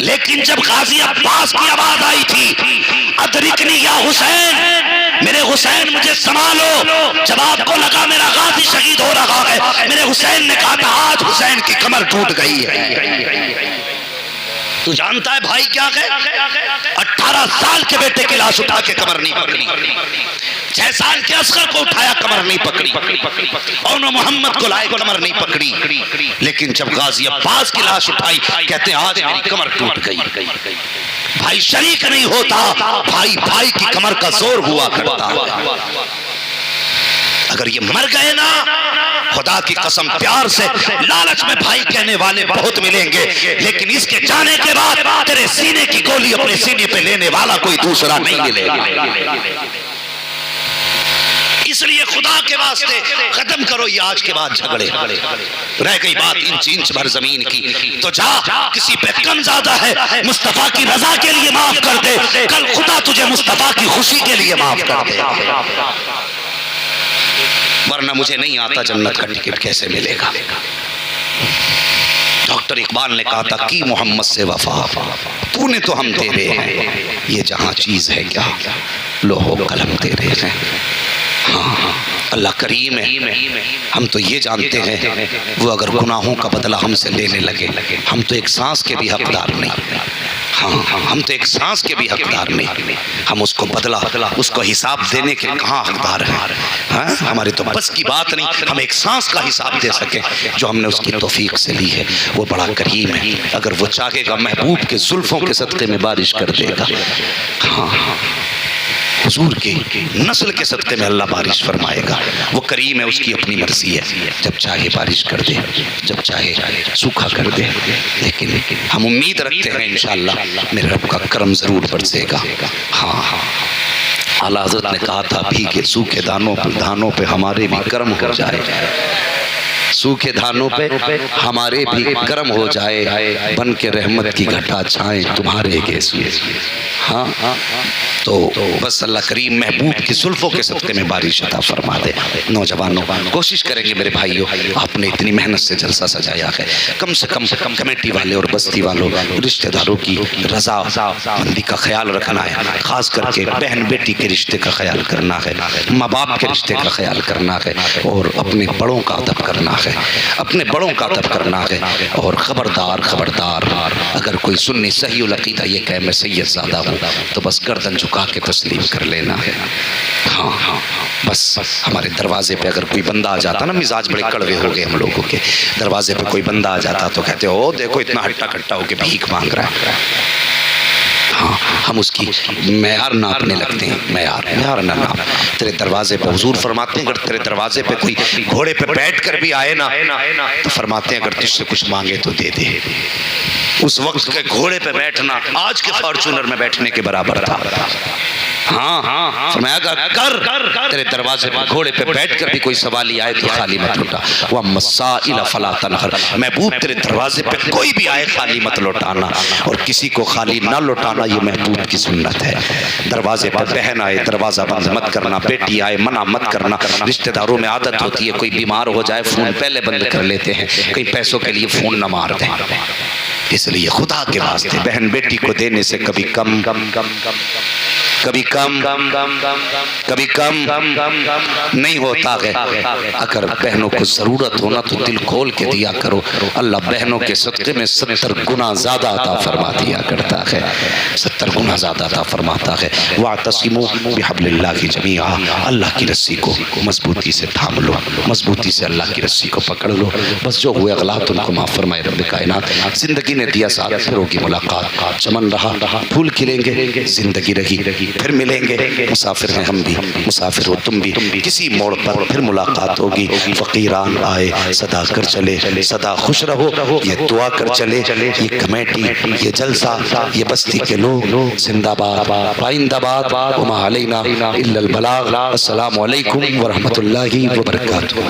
لیکن جب غازی عباس کی آواز آئی تھی ادرکنی یا حسین, میرے حسین مجھے سنبھالو, جب آپ کو لگا میرا غازی شہید ہو رہا ہے, میرے حسین نے کہا تھا آج حسین کی کمر ٹوٹ گئی ہے. تو جانتا ہے بھائی کیا کہ 18 سال کے بیٹے کی لاش اٹھا کے کمر نہیں پکڑی, 6 سال کے اصغر کو اٹھایا کمر نہیں پکڑی, اور محمد کو لائے کمر نہیں پکڑی. لیکن جب غازی عباس کی لاش اٹھائی کہتے ہیں آج میری کمر ٹوٹ گئی. بھائی شریک نہیں ہوتا, بھائی کی کمر کا زور ہوا کرتا. اگر یہ مر گئے نا خدا کی قسم پیار سے لالچ میں بھائی کہنے والے بہت ملیں گے، لیکن اس کے جانے کے بعد تیرے سینے کی گولی اپنے سینے پہ لینے والا کوئی دوسرا نہیں ملے گا۔ اس لیے خدا کے واسطے ختم کرو یہ آج کے بعد جھگڑے۔ رہ گئی بات انچ بھر زمین کی تو جا، کسی پہ کم زیادہ ہے مصطفیٰ کی رضا کے لیے معاف کر دے، کل خدا تجھے مصطفیٰ کی خوشی کے لیے معاف کر دے، ورنہ مجھے نہیں آتا جنت کا ٹکٹ کیسے ملے گا۔ ڈاکٹر اقبال نے کہا تھا کی محمد سے وفا، تو نے تو ہم تیرے ہیں، یہ جہاں چیز ہے کیا لوح و قلم تیرے ہیں۔ ہاں اللہ کریم ہے، ہم تو یہ جانتے ہیں وہ اگر گناہوں کا بدلہ ہم سے لینے لگے، ہم تو ایک سانس کے بھی حقدار نہیں۔ ہاں ہم تو ایک سانس کے بھی حقدار نہیں، ہم اس کو بدلہ، اس کو حساب دینے کے کہاں حقدار ہیں؟ ہماری تو بس کی بات نہیں ہم ایک سانس کا حساب دے سکیں جو ہم نے اس کی توفیق سے لی ہے۔ وہ بڑا کریم ہے، اگر وہ چاہے گا محبوب کے زلفوں کے صدقے میں بارش کر دے گا۔ ہاں حضور کی نسل کے صدقے میں اللہ بارش فرمائے گا۔ وہ کریم ہے، اس کی اپنی مرضی ہے، جب چاہے بارش کر دے، جب چاہے سوکھا کر دے، لیکن ہم امید رکھتے ہیں انشاءاللہ میرے رب کا کرم ضرور برسے گا۔ ہاں اعلیٰ حضرت نے کہا تھا بھیگے سوکھے دھانوں پہ ہمارے بھی کرم ہو جائے، سوکھے دھانوں پہ ہمارے بھی کرم ہو جائے، بن کے رحمت کی گھٹا چھائیں تمہارے گیسو۔ ہاں تو بس اللہ کریم محبوب کی زلفوں کے صدقے میں بارش عطا فرما دے۔ نوجوانوں کوشش کریں گے میرے بھائیوں، آپ نے اتنی محنت سے جلسہ سجایا ہے، کم سے کم کمیٹی والے اور بستی والوں رشتہ داروں کی رضا مندی کا خیال رکھنا ہے، خاص کر کے بہن بیٹی کے رشتے کا خیال کرنا ہے، ماں باپ کے رشتے کا خیال کرنا ہے، اور اپنے بڑوں کا ادب کرنا ہے، اپنے بڑوں کا ادب کرنا ہے۔ اور خبردار اگر کوئی سنی صحیح العقیدہ یہ کہے میں سید زادہ ہوں تو بس گردن جھکا کے تسلیم کر لینا ہے۔ ہاں بس ہمارے دروازے پہ اگر کوئی بندہ آ جاتا نا، مزاج بڑے کڑوے ہو گئے ہم لوگوں کے، دروازے پہ کوئی بندہ آ جاتا تو کہتے ہو دیکھو اتنا ہٹا کٹا ہو کے بھیک مانگ رہا ہے۔ ہاں ہم اس کی معیار ناپنے لگتے ہیں، معیار نہ ناپ۔ تیرے دروازے پہ حضور فرماتے ہیں اگر تیرے دروازے پہ کوئی گھوڑے پہ بیٹھ کر بھی آئے نا تو فرماتے ہیں اگر تجھ سے کچھ مانگے تو دے دے۔ اس وقت کے گھوڑے پہ بیٹھنا آج کے فارچونر میں بیٹھنے کے برابر تھا۔ ہاں فرمایا کر تیرے دروازے پہ گھوڑے پہ بیٹھ کر بھی کوئی سوالی آئے تو خالی مت لوٹا، وَأَمَّا السَّائِلَ فَلَا تَنْهَرْ۔ محبوب تیرے دروازے پہ کوئی بھی آئے خالی مت لوٹانا، اور کسی کو خالی نہ لوٹانا یہ محبوب کی سنت ہے۔ دروازے پہ بہن آئے دروازہ بند مت کرنا، بیٹی آئے منع مت کرنا۔ رشتہ داروں میں عادت ہوتی ہے کوئی بیمار ہو جائے فون پہلے بند کر لیتے ہیں، کئی پیسوں کے لیے فون نہ مار دیں۔ اس لیے خدا کے واسطے بہن بیٹی کو دینے سے کبھی کم نہیں ہوتا ہے۔ اگر بہنوں کو ضرورت ہونا تو دل کھول کے دیا کرو، اللہ بہنوں کے صدقے میں 70 گنا زیادہ عطا فرما دیا کرتا ہے، 70 گنا زیادہ عطا فرماتا ہے۔ وَاعْتَصِمُوا بِحَبْلِ اللَّهِ جَمِيعًا، اللہ کی رسی کو مضبوطی سے تھام لو، مضبوطی سے اللہ کی رسی کو پکڑ لو۔ بس جو ہوئے اغلاط ان کو معاف فرمائے رب کائنات۔ زندگی نے دیا ساتھ، پھر ہوگی ملاقات، چمن رہا پھول کھلیں گے، زندگی رہی پھر ملیں گے۔ مسافر ہیں ہم بھی، مسافر ہو تم بھی، کسی موڑ پر پھر ملاقات ہوگی۔ فقیران آئے صدا کر چلے، صدا خوش رہو یہ دعا کر چلے۔ یہ کمیٹی، یہ جلسہ، یہ بستی کے لوگ زندہ باد، پائندہ باد، وما علینا الا البلاغ۔ السلام علیکم ورحمۃ اللہ وبرکاتہ۔